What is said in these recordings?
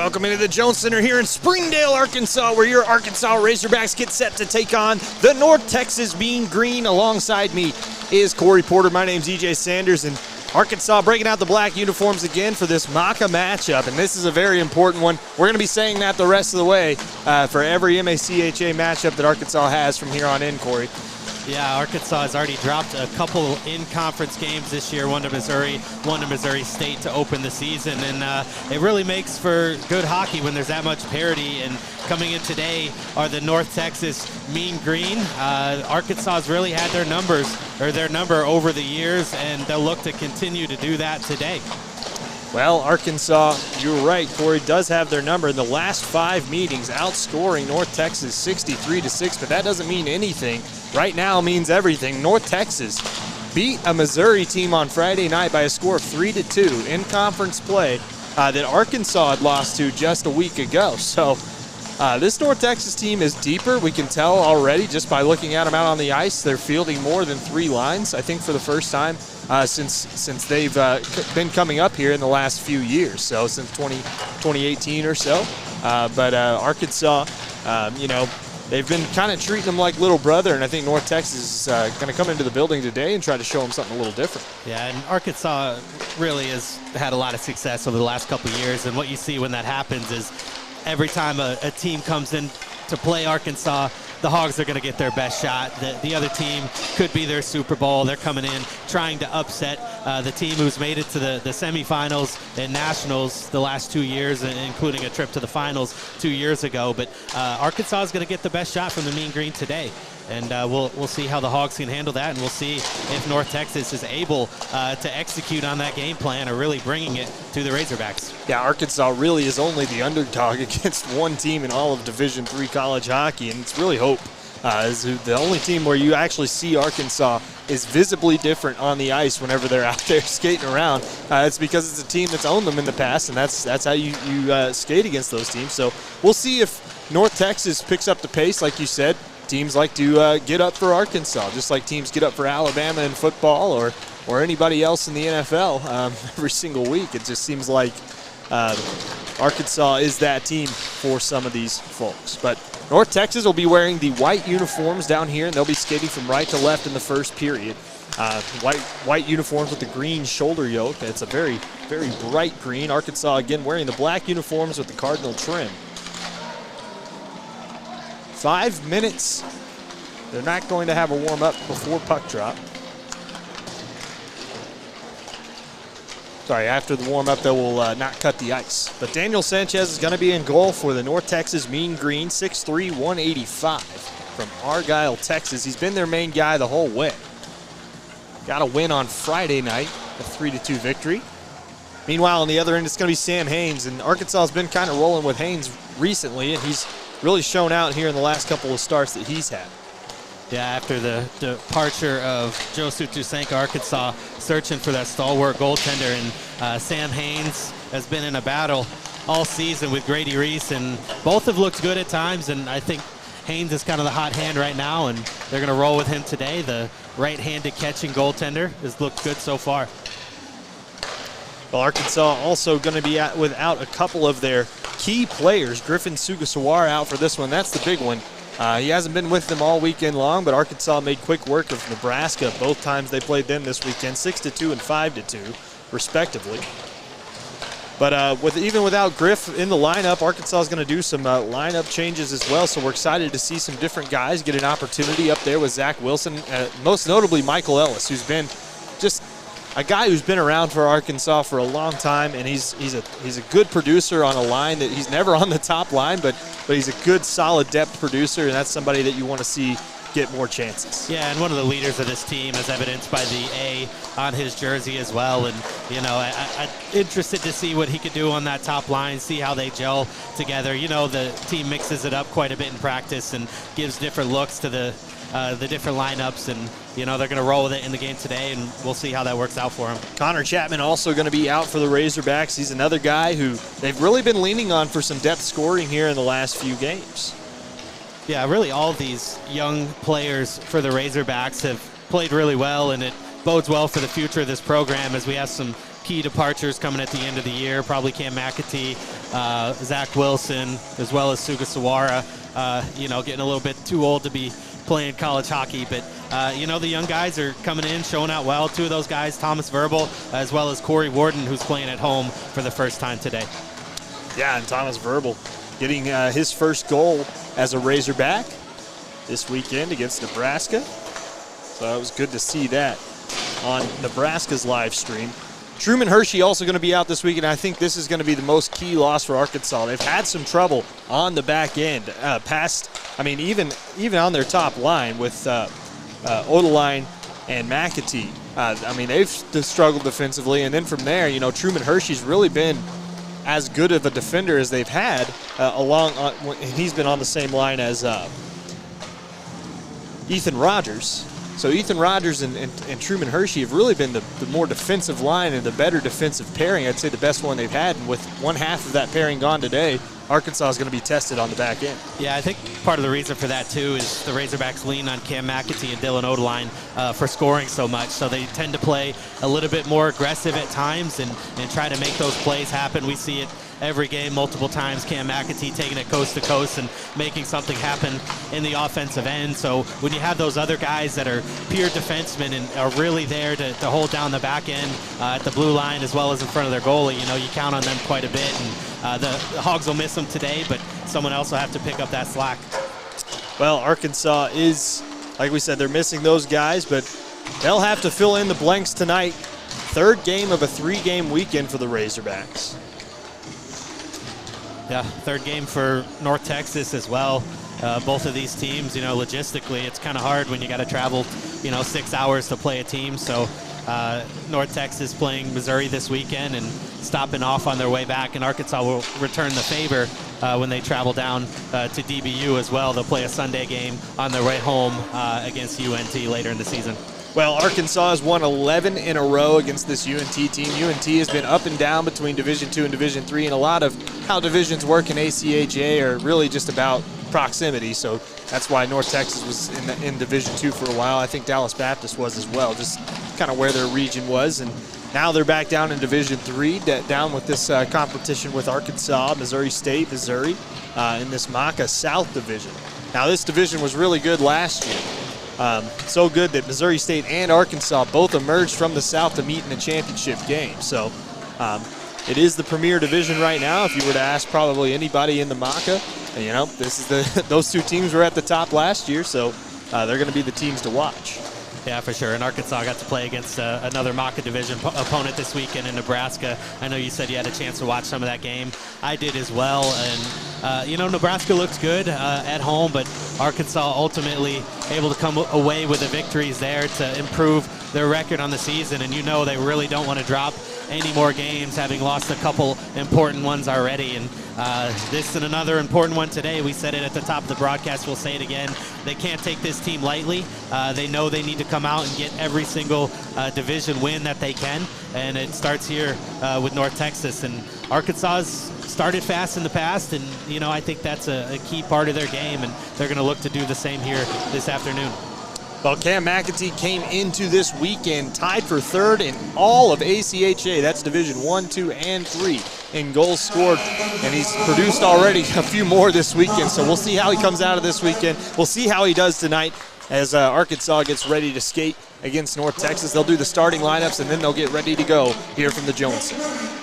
Welcome into the Jones Center here in Springdale, Arkansas, where your Arkansas Razorbacks get set to take on the North Texas Mean Green. Alongside me is Corry Porter. My name's EJ Sanders, and Arkansas breaking out the black uniforms again for this MACA matchup, and this is a very important one. We're going to be saying that the rest of the way for every MACHA matchup that Arkansas has from here on in, Corry. Yeah, Arkansas has already dropped a couple in-conference games this year, one to Missouri, one to Missouri State to open the season, and it really makes for good hockey when there's that much parity. And coming in today are the North Texas Mean Green. Arkansas has really had their number over the years, and they'll look to continue to do that today. Well, Arkansas, you're right, Corey, does have their number in the last 5 meetings, outscoring North Texas 63-6, but that doesn't mean anything. Right now means everything. North Texas beat a Missouri team on Friday night by a score of 3-2 in conference play that Arkansas had lost to just a week ago. So this North Texas team is deeper. We can tell already just by looking at them out on the ice. They're fielding more than 3 lines, I think, for the first time since they've been coming up here in the last few years, so since 2018 or so. But Arkansas, they've been kind of treating them like little brother, and I think North Texas is going to come into the building today and try to show them something a little different. Yeah, and Arkansas really has had a lot of success over the last couple of years, and what you see when that happens is every time a team comes in to play Arkansas, the Hogs are going to get their best shot. The other team could be their Super Bowl. They're coming in trying to upset the team who's made it to the semifinals and nationals the last 2 years, including a trip to the finals 2 years ago. But Arkansas is going to get the best shot from the Mean Green today. And we'll see how the Hogs can handle that, and we'll see if North Texas is able to execute on that game plan or really bringing it to the Razorbacks. Yeah, Arkansas really is only the underdog against one team in all of Division III college hockey, and it's really Hope. Is the only team where you actually see Arkansas is visibly different on the ice whenever they're out there skating around. It's because it's a team that's owned them in the past, and that's how you skate against those teams. So we'll see if North Texas picks up the pace, like you said. Teams like to get up for Arkansas, just like teams get up for Alabama in football or anybody else in the NFL every single week. It just seems like Arkansas is that team for some of these folks. But North Texas will be wearing the white uniforms down here, and they'll be skating from right to left in the first period. White uniforms with the green shoulder yoke. It's a very, very bright green. Arkansas, again, wearing the black uniforms with the cardinal trim. 5 minutes. They're not going to have a warm-up before puck drop. Sorry, after the warm-up, they will not cut the ice. But Daniel Sanchez is going to be in goal for the North Texas Mean Green, 6'3", 185 from Argyle, Texas. He's been their main guy the whole way. Got a win on Friday night, a 3-2 victory. Meanwhile, on the other end, it's going to be Sam Haynes, and Arkansas has been kind of rolling with Haynes recently, and he's really shown out here in the last couple of starts that he's had. Yeah, after the departure of Joe Sutusenko, Arkansas searching for that stalwart goaltender, and Sam Haynes has been in a battle all season with Grady Reese, and both have looked good at times, and I think Haynes is kind of the hot hand right now, and they're going to roll with him today. The right-handed catching goaltender has looked good so far. Well, Arkansas also going to be without a couple of their key players. Griffin Sugasawara out for this one. That's the big one. He hasn't been with them all weekend long, but Arkansas made quick work of Nebraska both times they played them this weekend, 6-2 and 5-2, respectively. But even without Griff in the lineup, Arkansas is going to do some lineup changes as well, so we're excited to see some different guys get an opportunity up there with Zach Wilson, most notably Michael Ellis, who's been just a guy who's been around for Arkansas for a long time, and he's a good producer on a line that he's never on the top line, but he's a good, solid depth producer, and that's somebody that you want to see get more chances. Yeah, and one of the leaders of this team, as evidenced by the A on his jersey as well. And, I'm interested to see what he could do on that top line, see how they gel together. The team mixes it up quite a bit in practice and gives different looks to the different lineups, and they're going to roll with it in the game today, and we'll see how that works out for him. Connor Chapman also going to be out for the Razorbacks. He's another guy who they've really been leaning on for some depth scoring here in the last few games. Yeah, really all of these young players for the Razorbacks have played really well, and it bodes well for the future of this program as we have some key departures coming at the end of the year, probably Cam McAtee, Zach Wilson, as well as Sugasawara, getting a little bit too old to be playing college hockey. But, the young guys are coming in, showing out well. Two of those guys, Thomas Verbal, as well as Corry Porter, who's playing at home for the first time today. Yeah, and Thomas Verbal getting his first goal as a Razorback this weekend against Nebraska. So it was good to see that on Nebraska's live stream. Truman Hershey also going to be out this week, and I think this is going to be the most key loss for Arkansas. They've had some trouble on the back end, even on their top line with Odeline and McAtee. They've struggled defensively, and then from there, Truman Hershey's really been as good of a defender as they've had he's been on the same line as Ethan Rogers. So Ethan Rogers and Truman Hershey have really been the more defensive line and the better defensive pairing. I'd say the best one they've had. And with one half of that pairing gone today, Arkansas is going to be tested on the back end. Yeah, I think part of the reason for that, too, is the Razorbacks lean on Cam McAtee and Dylan Odeline for scoring so much. So they tend to play a little bit more aggressive at times and try to make those plays happen. We see it every game multiple times, Cam McAtee taking it coast to coast and making something happen in the offensive end. So when you have those other guys that are pure defensemen and are really there to hold down the back end at the blue line as well as in front of their goalie, you count on them quite a bit. And the Hogs will miss them today, but someone else will have to pick up that slack. Well, Arkansas is, like we said, they're missing those guys, but they'll have to fill in the blanks tonight. Third game of a 3-game weekend for the Razorbacks. Yeah, third game for North Texas as well. Both of these teams, logistically, it's kind of hard when you got to travel, 6 hours to play a team. So North Texas playing Missouri this weekend and stopping off on their way back, and Arkansas will return the favor when they travel down to DBU as well. They'll play a Sunday game on their way home against UNT later in the season. Well, Arkansas has won 11 in a row against this UNT team. UNT has been up and down between Division II and Division III, and a lot of how divisions work in ACHA are really just about proximity. So that's why North Texas was in Division II for a while. I think Dallas Baptist was as well, just kind of where their region was. And now they're back down in Division III, down with this competition with Arkansas, Missouri State, Missouri, in this MACA South Division. Now, this division was really good last year. So good that Missouri State and Arkansas both emerged from the South to meet in a championship game. So it is the premier division right now. If you were to ask probably anybody in the MACA, this is those two teams were at the top last year, so they're going to be the teams to watch. Yeah, for sure. And Arkansas got to play against another MACA division opponent this weekend in Nebraska. I know you said you had a chance to watch some of that game. I did as well. And, Nebraska looks good at home, but Arkansas ultimately able to come away with the victories there to improve their record on the season. And they really don't want to drop any more games, having lost a couple important ones already. And this and another important one today. We said it at the top of the broadcast. We'll say it again. They can't take this team lightly. They know they need to come out and get every single division win that they can. And it starts here with North Texas. And Arkansas started fast in the past. And, I think that's a key part of their game. And they're going to look to do the same here this afternoon. Well, Cam McAtee came into this weekend tied for third in all of ACHA. That's Division I, II, and III in goals scored. And he's produced already a few more this weekend. So we'll see how he comes out of this weekend. We'll see how he does tonight as Arkansas gets ready to skate against North Texas. They'll do the starting lineups, and then they'll get ready to go here from the Jones Center.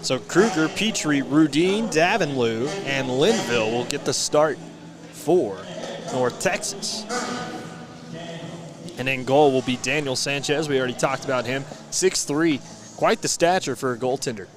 So Kruger, Petrie, Rudine, Davenlew, and Linville will get the start for North Texas. And in goal will be Daniel Sanchez. We already talked about him. 6'3", quite the stature for a goaltender.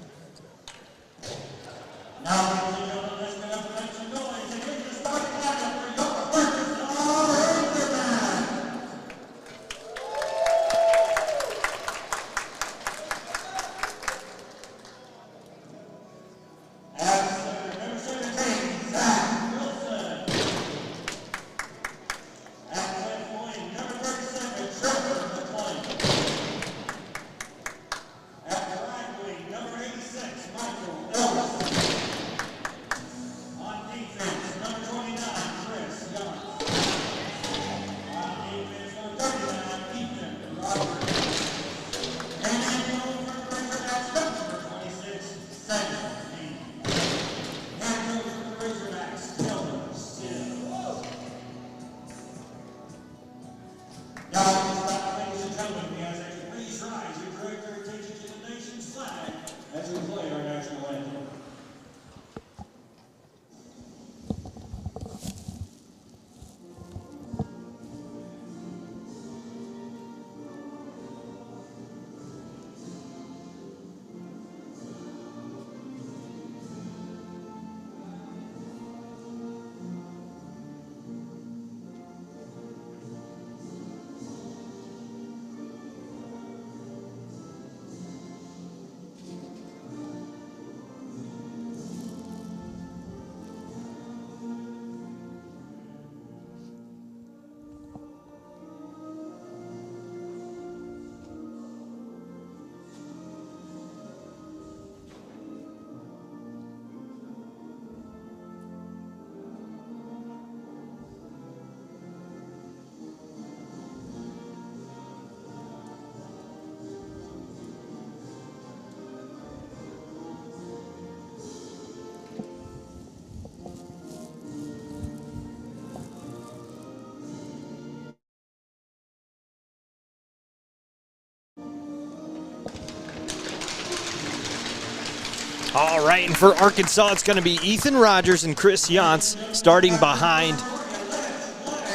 All right, and for Arkansas, it's going to be Ethan Rogers and Chris Yantz starting behind.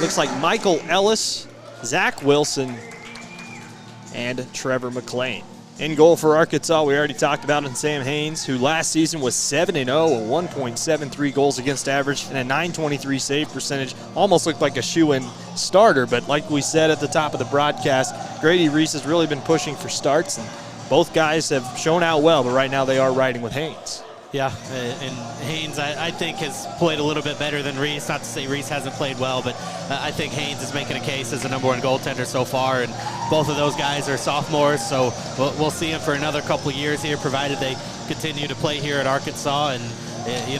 Looks like Michael Ellis, Zach Wilson, and Trevor McLean. In goal for Arkansas, we already talked about in Sam Haynes, who last season was 7-0, a 1.73 goals against average, and a 923 save percentage. Almost looked like a shoe-in starter, but like we said at the top of the broadcast, Grady Reese has really been pushing for starts, and both guys have shown out well, but right now they are riding with Haynes. Yeah, and Haynes, I think, has played a little bit better than Reese. Not to say Reese hasn't played well, but I think Haynes is making a case as the #1 goaltender so far, and both of those guys are sophomores, so we'll see them for another couple of years here, provided they continue to play here at Arkansas, and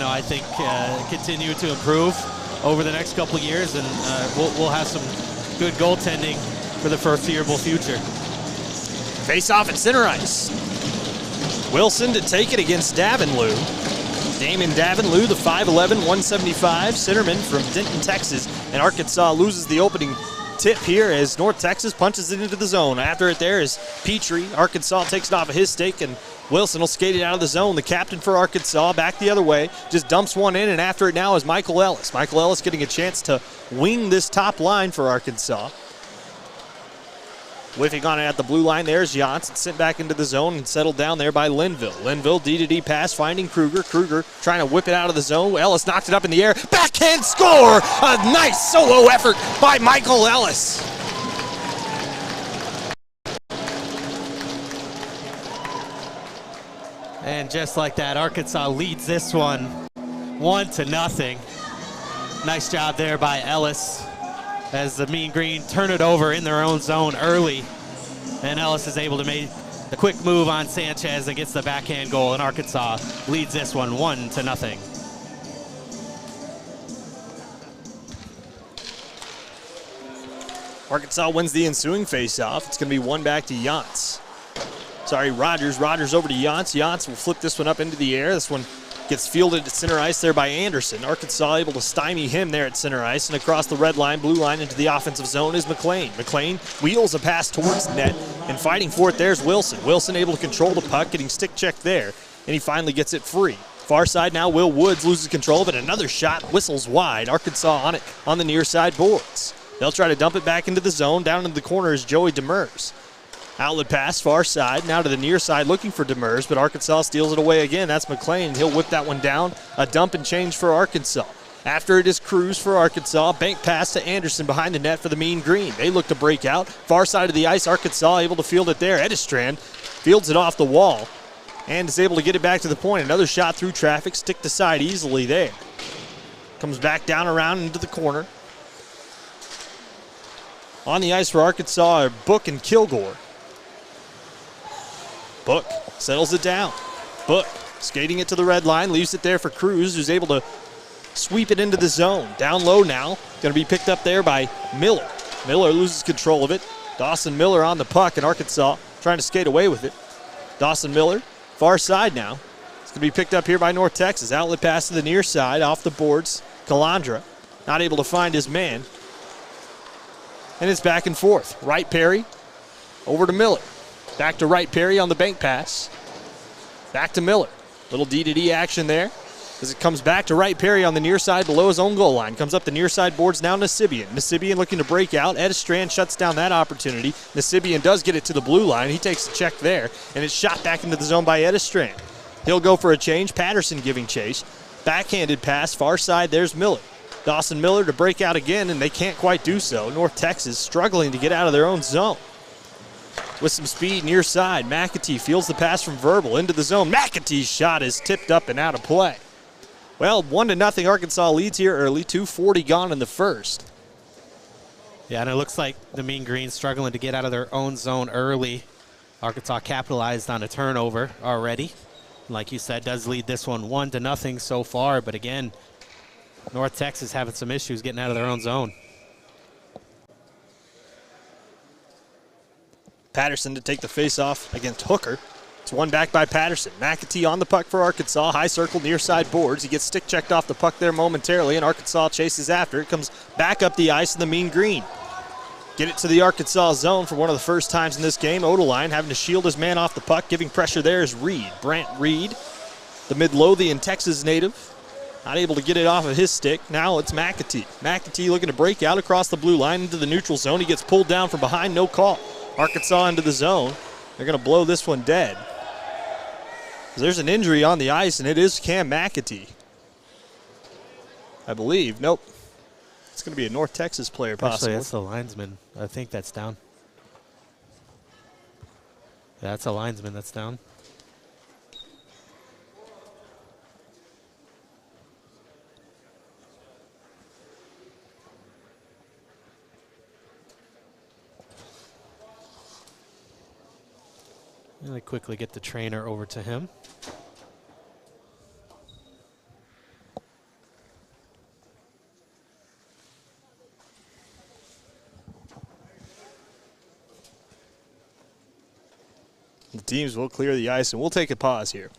I think continue to improve over the next couple of years, and we'll have some good goaltending for the foreseeable future. Face off at center ice. Wilson to take it against Davenlew. Damon Davenlew, the 5'11", 175 centerman from Denton, Texas. And Arkansas loses the opening tip here as North Texas punches it into the zone. After it there is Petrie. Arkansas takes it off of his stick, and Wilson will skate it out of the zone. The captain for Arkansas back the other way, just dumps one in, and after it now is Michael Ellis. Michael Ellis getting a chance to wing this top line for Arkansas. Whiffing on it at the blue line, there's Yantz. It's sent back into the zone and settled down there by Linville. Linville, D-to-D pass, finding Kruger. Kruger trying to whip it out of the zone. Ellis knocks it up in the air. Backhand score! A nice solo effort by Michael Ellis. And just like that, Arkansas leads this one 1-0. Nice job there by Ellis, as the Mean Green turn it over in their own zone early. And Ellis is able to make the quick move on Sanchez and gets the backhand goal, and Arkansas leads this one 1-0. Arkansas wins the ensuing face-off. It's going to be one back to Yantz. Sorry, Rogers. Rogers over to Yantz. Yantz will flip this one up into the air. This one gets fielded at center ice there by Anderson. Arkansas able to stymie him there at center ice, and across the red line, blue line into the offensive zone is McLean. McLean wheels a pass towards net, and fighting for it there's Wilson. Wilson able to control the puck, getting stick checked there, and he finally gets it free. Far side now, Will Woods loses control of it. Another shot whistles wide. Arkansas on it on the near side boards. They'll try to dump it back into the zone. Down into the corner is Joey Demers. Outlet pass, far side, now to the near side looking for Demers, but Arkansas steals it away again. That's McLean. He'll whip that one down. A dump and change for Arkansas. After it is Cruz for Arkansas. Bank pass to Anderson behind the net for the Mean Green. They look to break out. Far side of the ice, Arkansas able to field it there. Edistrand fields it off the wall and is able to get it back to the point. Another shot through traffic, stick to side easily there. Comes back down around into the corner. On the ice for Arkansas are Book and Kilgore. Book settles it down. Book skating it to the red line, leaves it there for Cruz, who's able to sweep it into the zone. Down low now, going to be picked up there by Miller. Miller loses control of it. Dawson Miller on the puck, and Arkansas trying to skate away with it. Dawson Miller, far side now. It's going to be picked up here by North Texas. Outlet pass to the near side, off the boards. Calandra not able to find his man. And it's back and forth. Wright Perry over to Miller. Back to Wright Perry on the bank pass. Back to Miller. Little D-to-D action there as it comes back to Wright Perry on the near side below his own goal line. Comes up the near side boards now Nasibian. Nasibian looking to break out. Edistrand shuts down that opportunity. Nasibian does get it to the blue line. He takes a check there, and it's shot back into the zone by Edistrand. He'll go for a change. Patterson giving chase. Backhanded pass, far side, there's Miller. Dawson Miller to break out again, and they can't quite do so. North Texas struggling to get out of their own zone. With some speed near side, McAtee fields the pass from Verbal into the zone. McAtee's shot is tipped up and out of play. Well, 1-0 Arkansas leads here early. 2:40 gone in the first. Yeah, and it looks like the Mean Green struggling to get out of their own zone early. Arkansas capitalized on a turnover already. Like you said, does lead this one 1-0 so far. But again, North Texas having some issues getting out of their own zone. Patterson to take the face-off against Hooker. It's won back by Patterson. McAtee on the puck for Arkansas. High circle near side boards. He gets stick checked off the puck there momentarily, and Arkansas chases after. It comes back up the ice in the Mean Green. Get it to the Arkansas zone for one of the first times in this game. Odeline having to shield his man off the puck. Giving pressure there is Reed. Brant Reed, the Midlothian, Texas native. Not able to get it off of his stick. Now it's McAtee. McAtee looking to break out across the blue line into the neutral zone. He gets pulled down from behind, no call. Arkansas into the zone. They're going to blow this one dead. There's an injury on the ice, and it is Cam McAtee, I believe. Nope. It's going to be a North Texas player, possibly. Actually, that's the linesman. I think that's down. Yeah, that's a linesman that's down. Really quickly get the trainer over to him. The teams will clear the ice, and we'll take a pause here.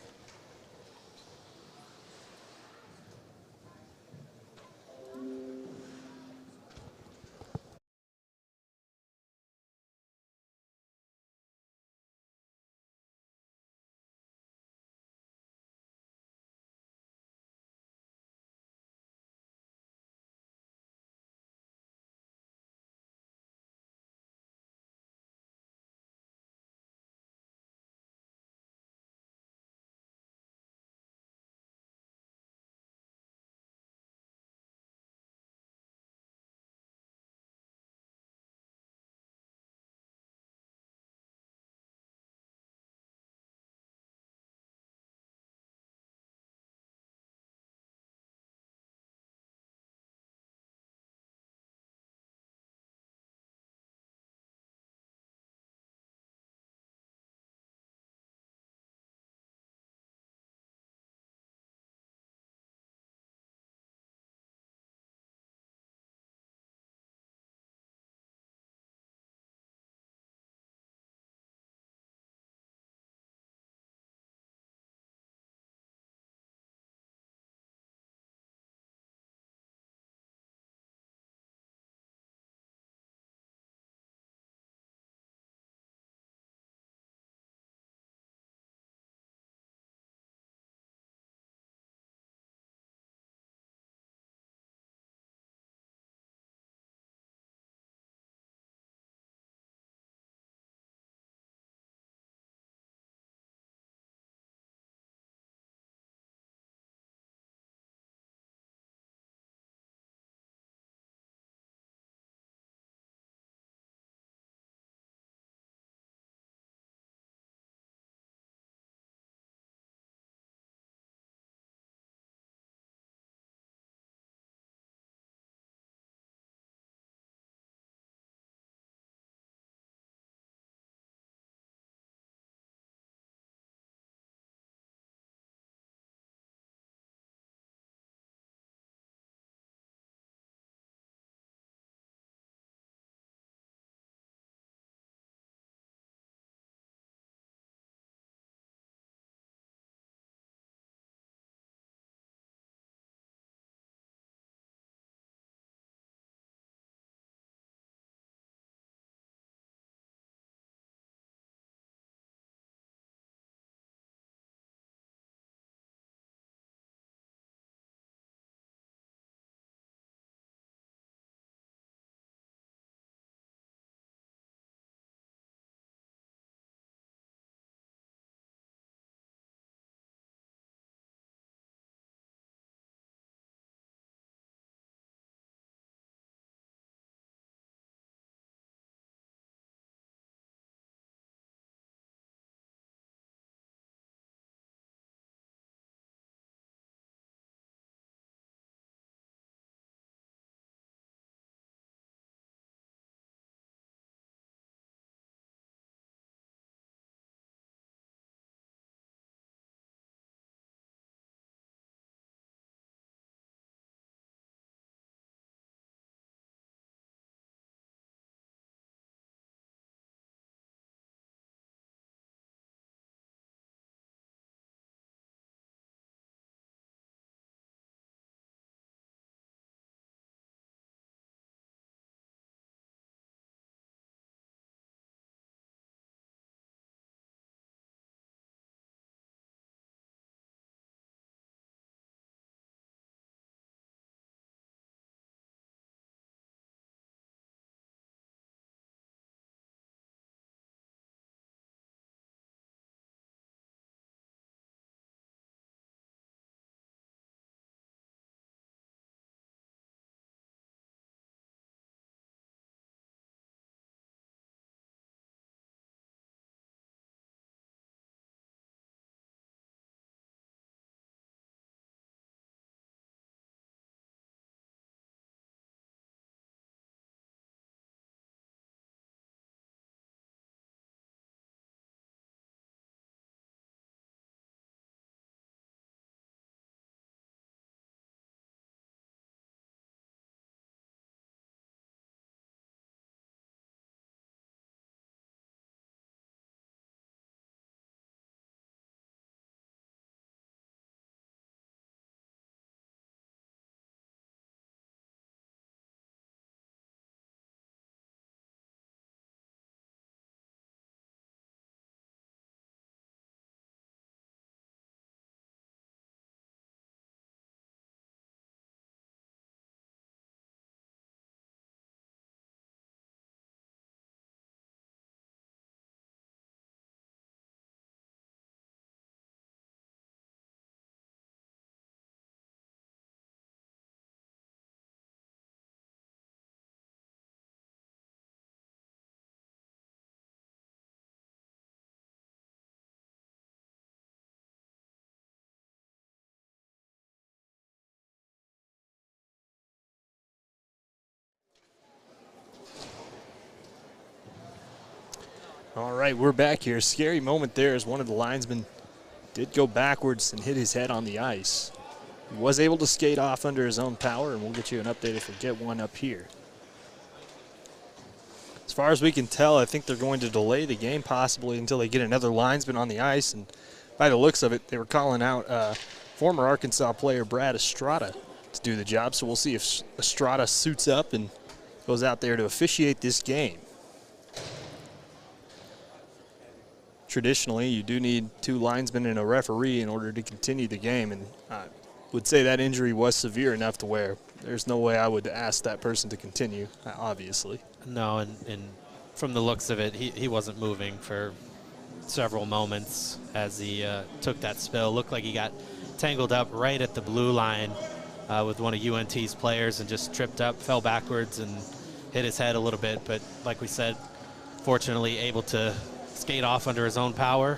All right, we're back here. Scary moment there as one of the linesmen did go backwards and hit his head on the ice. He was able to skate off under his own power, and we'll get you an update if we get one up here. As far as we can tell, I think they're going to delay the game possibly until they get another linesman on the ice. And by the looks of it, they were calling out former Arkansas player Brad Estrada to do the job. So we'll see if Estrada suits up and goes out there to officiate this game. Traditionally, you do need 2 linesmen and a referee in order to continue the game, and I would say that injury was severe enough to where there's no way I would ask that person to continue, obviously. No, and from the looks of it, he wasn't moving for several moments as he took that spill. Looked like he got tangled up right at the blue line with one of UNT's players and just tripped up, fell backwards, and hit his head a little bit. But like we said, fortunately able to skate off under his own power,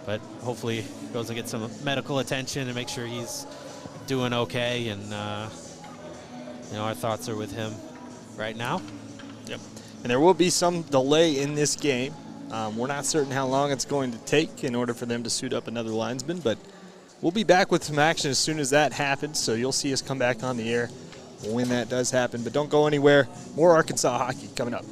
but hopefully goes and gets some medical attention and make sure he's doing okay. And our thoughts are with him right now. Yep. And there will be some delay in this game. We're not certain how long it's going to take in order for them to suit up another linesman, but we'll be back with some action as soon as that happens. So you'll see us come back on the air when that does happen. But don't go anywhere. More Arkansas hockey coming up.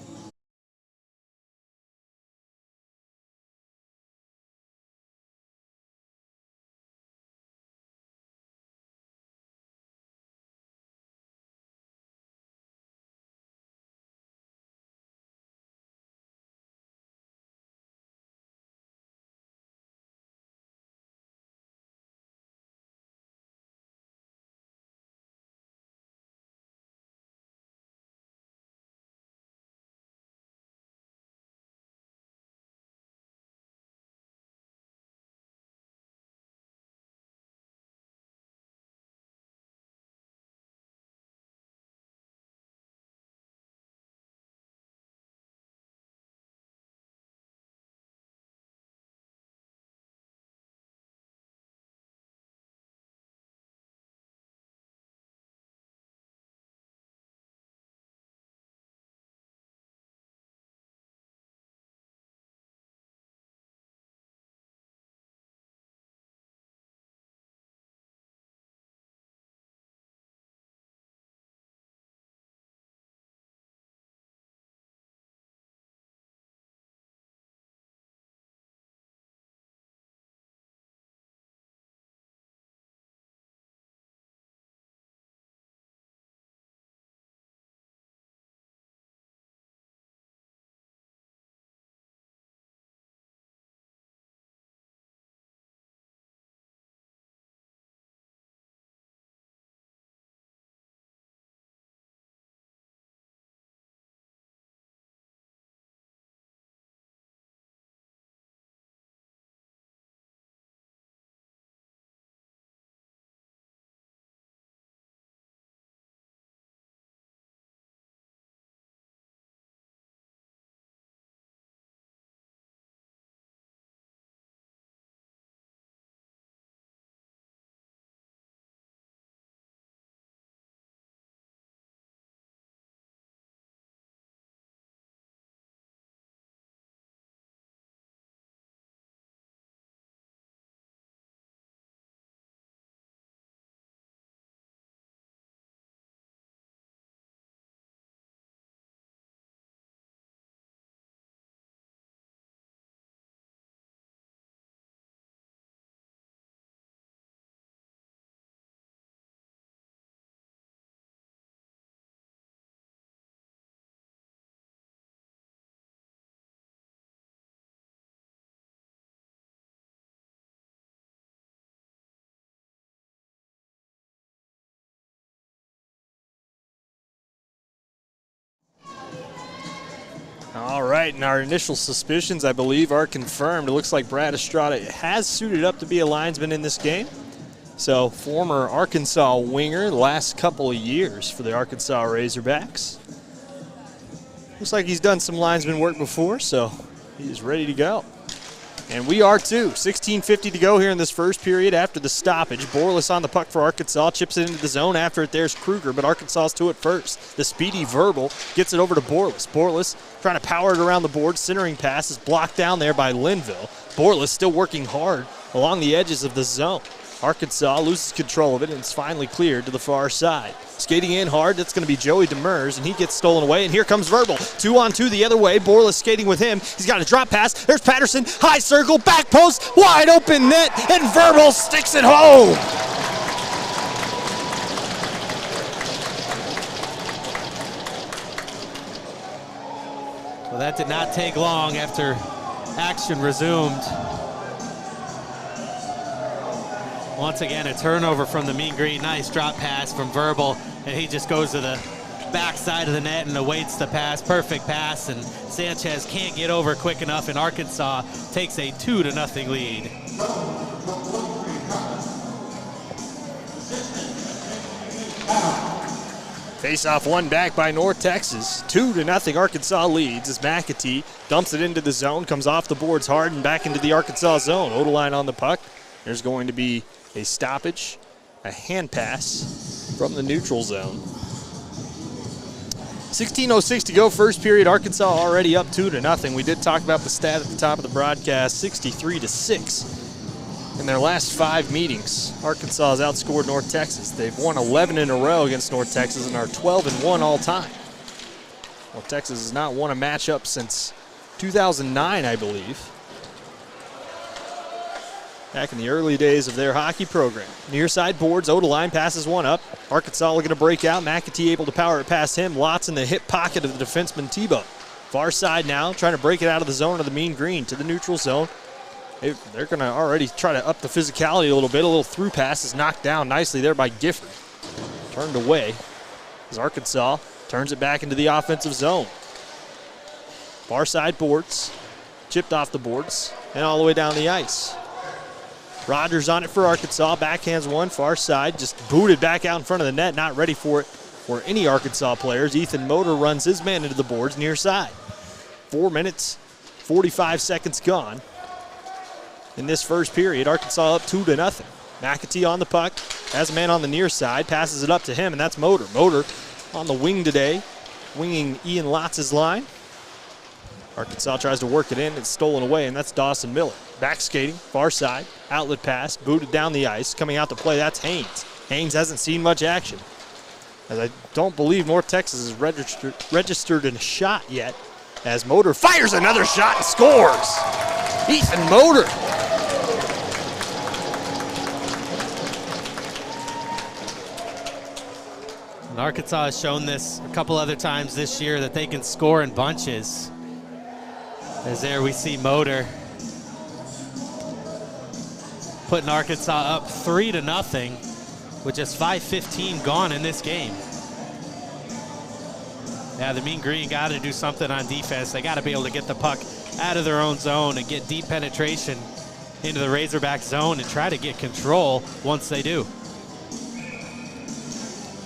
All right, and our initial suspicions, I believe, are confirmed. It looks like Brad Estrada has suited up to be a linesman in this game. So, former Arkansas winger the last couple of years for the Arkansas Razorbacks. Looks like he's done some linesman work before, so he is ready to go. And we are too. 16:50 to go here in this first period after the stoppage. Borlas on the puck for Arkansas, chips it into the zone. After it, there's Kruger, but Arkansas's to it first. The speedy Verbal gets it over to Borlas. Borlas trying to power it around the board. Centering pass is blocked down there by Linville. Borlas still working hard along the edges of the zone. Arkansas loses control of it, and it's finally cleared to the far side. Skating in hard, that's going to be Joey Demers, and he gets stolen away, and here comes Verbal. 2-on-2 the other way. Borlas skating with him. He's got a drop pass. There's Patterson. High circle, back post, wide open net, and Verbal sticks it home. Well, that did not take long after action resumed. Once again, a turnover from the Mean Green. Nice drop pass from Verbal, and he just goes to the backside of the net and awaits the pass. Perfect pass, and Sanchez can't get over quick enough, and Arkansas takes a 2-0 lead. Face-off won back by North Texas. 2-0 Arkansas leads as McAtee dumps it into the zone, comes off the boards hard and back into the Arkansas zone. Odeline on the puck. There's going to be a stoppage, a hand pass from the neutral zone. 16:06 to go, first period. Arkansas already up 2-0. We did talk about the stat at the top of the broadcast, 63-6. In their last 5 meetings, Arkansas has outscored North Texas. They've won 11 in a row against North Texas and are 12-1 all time. North Texas has not won a matchup since 2009, I believe. Back in the early days of their hockey program. Near side boards, Odeline passes one up. Arkansas looking to break out. McAtee able to power it past him. Lots in the hip pocket of the defenseman Tebow. Far side now, trying to break it out of the zone of the Mean Green to the neutral zone. They're going to already try to up the physicality a little bit. A little through pass is knocked down nicely there by Gifford. Turned away as Arkansas turns it back into the offensive zone. Far side boards, chipped off the boards, and all the way down the ice. Rogers on it for Arkansas, backhands one, far side, just booted back out in front of the net, not ready for it for any Arkansas players. Ethan Motor runs his man into the boards near side. 4 minutes, 45 seconds gone in this first period. Arkansas up 2-0. McAtee on the puck, has a man on the near side, passes it up to him, and that's Motor. Motor on the wing today, winging Ian Lotz's line. Arkansas tries to work it in, it's stolen away, and that's Dawson Miller. Back skating, far side, outlet pass, booted down the ice. Coming out to play, that's Haynes. Haynes hasn't seen much action, as I don't believe North Texas has registered a shot yet, as Motor fires another shot and scores. Ethan Motor. And Arkansas has shown this a couple other times this year that they can score in bunches. As there we see Motor putting Arkansas up 3-0 with just 5:15 gone in this game. Yeah, the Mean Green got to do something on defense. They got to be able to get the puck out of their own zone and get deep penetration into the Razorback zone and try to get control once they do.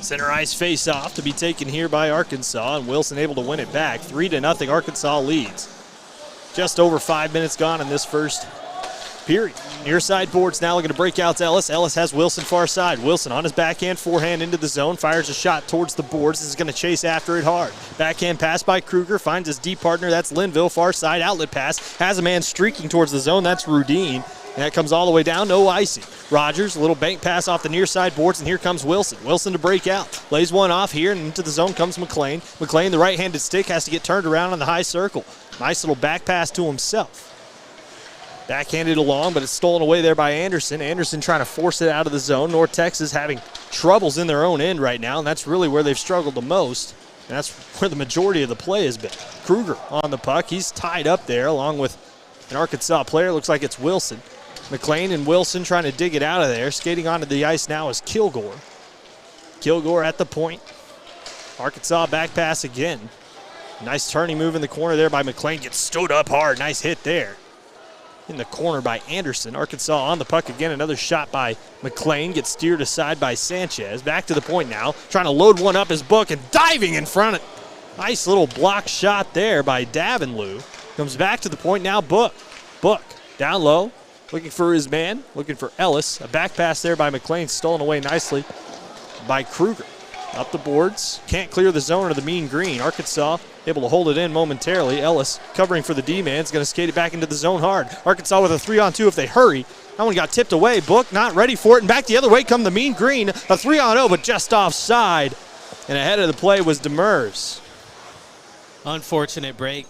Center ice face-off to be taken here by Arkansas, and Wilson able to win it back. 3-0 Arkansas leads. Just over 5 minutes gone in this first period. Near side boards now looking to break out to Ellis. Ellis has Wilson far side. Wilson on his backhand, forehand into the zone, fires a shot towards the boards. This is going to chase after it hard. Backhand pass by Kruger, finds his deep partner. That's Linville, far side outlet pass. Has a man streaking towards the zone. That's Rudine. And that comes all the way down, no icing. Rogers, a little bank pass off the near side boards, and here comes Wilson. Wilson to break out. Lays one off here, and into the zone comes McLean. McLean, the right-handed stick, has to get turned around on the high circle. Nice little back pass to himself. Backhanded along, but it's stolen away there by Anderson. Anderson trying to force it out of the zone. North Texas having troubles in their own end right now, and that's really where they've struggled the most. And that's where the majority of the play has been. Kruger on the puck. He's tied up there along with an Arkansas player. Looks like it's Wilson. McLean and Wilson trying to dig it out of there. Skating onto the ice now is Kilgore. Kilgore at the point. Arkansas back pass again. Nice turning move in the corner there by McLean. Gets stood up hard. Nice hit there. In the corner by Anderson. Arkansas on the puck again. Another shot by McLean. Gets steered aside by Sanchez. Back to the point now. Trying to load one up his book and diving in front of. Nice little block shot there by Davenlew. Comes back to the point now. Book Down low, looking for his man, looking for Ellis. A back pass there by McLean, stolen away nicely by Kruger. Up the boards, can't clear the zone of the Mean Green. Arkansas able to hold it in momentarily. Ellis covering for the D-man, is going to skate it back into the zone hard. Arkansas with a 3-on-2 if they hurry. That one got tipped away. Book not ready for it, and back the other way come the Mean Green. A 3-on-0, but just offside. And ahead of the play was Demers. Unfortunate break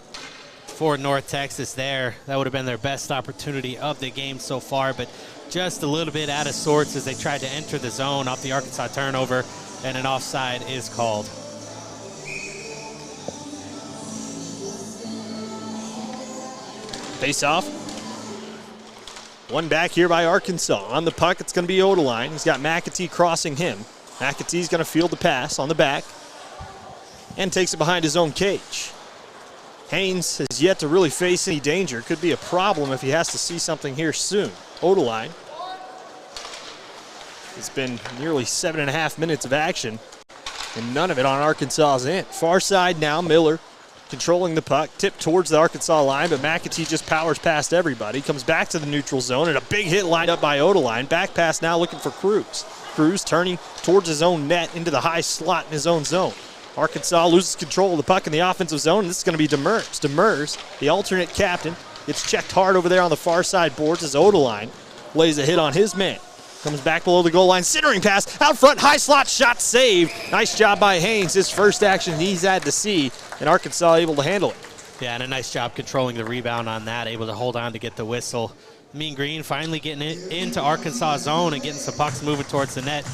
for North Texas there. That would have been their best opportunity of the game so far, but just a little bit out of sorts as they tried to enter the zone off the Arkansas turnover, and an offside is called. Face off. One back here by Arkansas. On the puck, it's going to be Odeline. He's got McAtee crossing him. McAtee's going to field the pass on the back and takes it behind his own cage. Haynes has yet to really face any danger. Could be a problem if he has to see something here soon. Odeline. It's been nearly 7.5 minutes of action, and none of it on Arkansas's end. Far side now, Miller controlling the puck, tipped towards the Arkansas line, but McAtee just powers past everybody. Comes back to the neutral zone, and a big hit lined up by Odeline. Back pass now looking for Cruz. Cruz turning towards his own net into the high slot in his own zone. Arkansas loses control of the puck in the offensive zone, and this is going to be Demers. Demers, the alternate captain, gets checked hard over there on the far side boards as Odeline lays a hit on his man. Comes back below the goal line, centering pass, out front, high slot, shot saved. Nice job by Haynes, his first action he's had to see, and Arkansas able to handle it. Yeah, and a nice job controlling the rebound on that, able to hold on to get the whistle. Mean Green finally getting it into Arkansas zone and getting some pucks moving towards the net.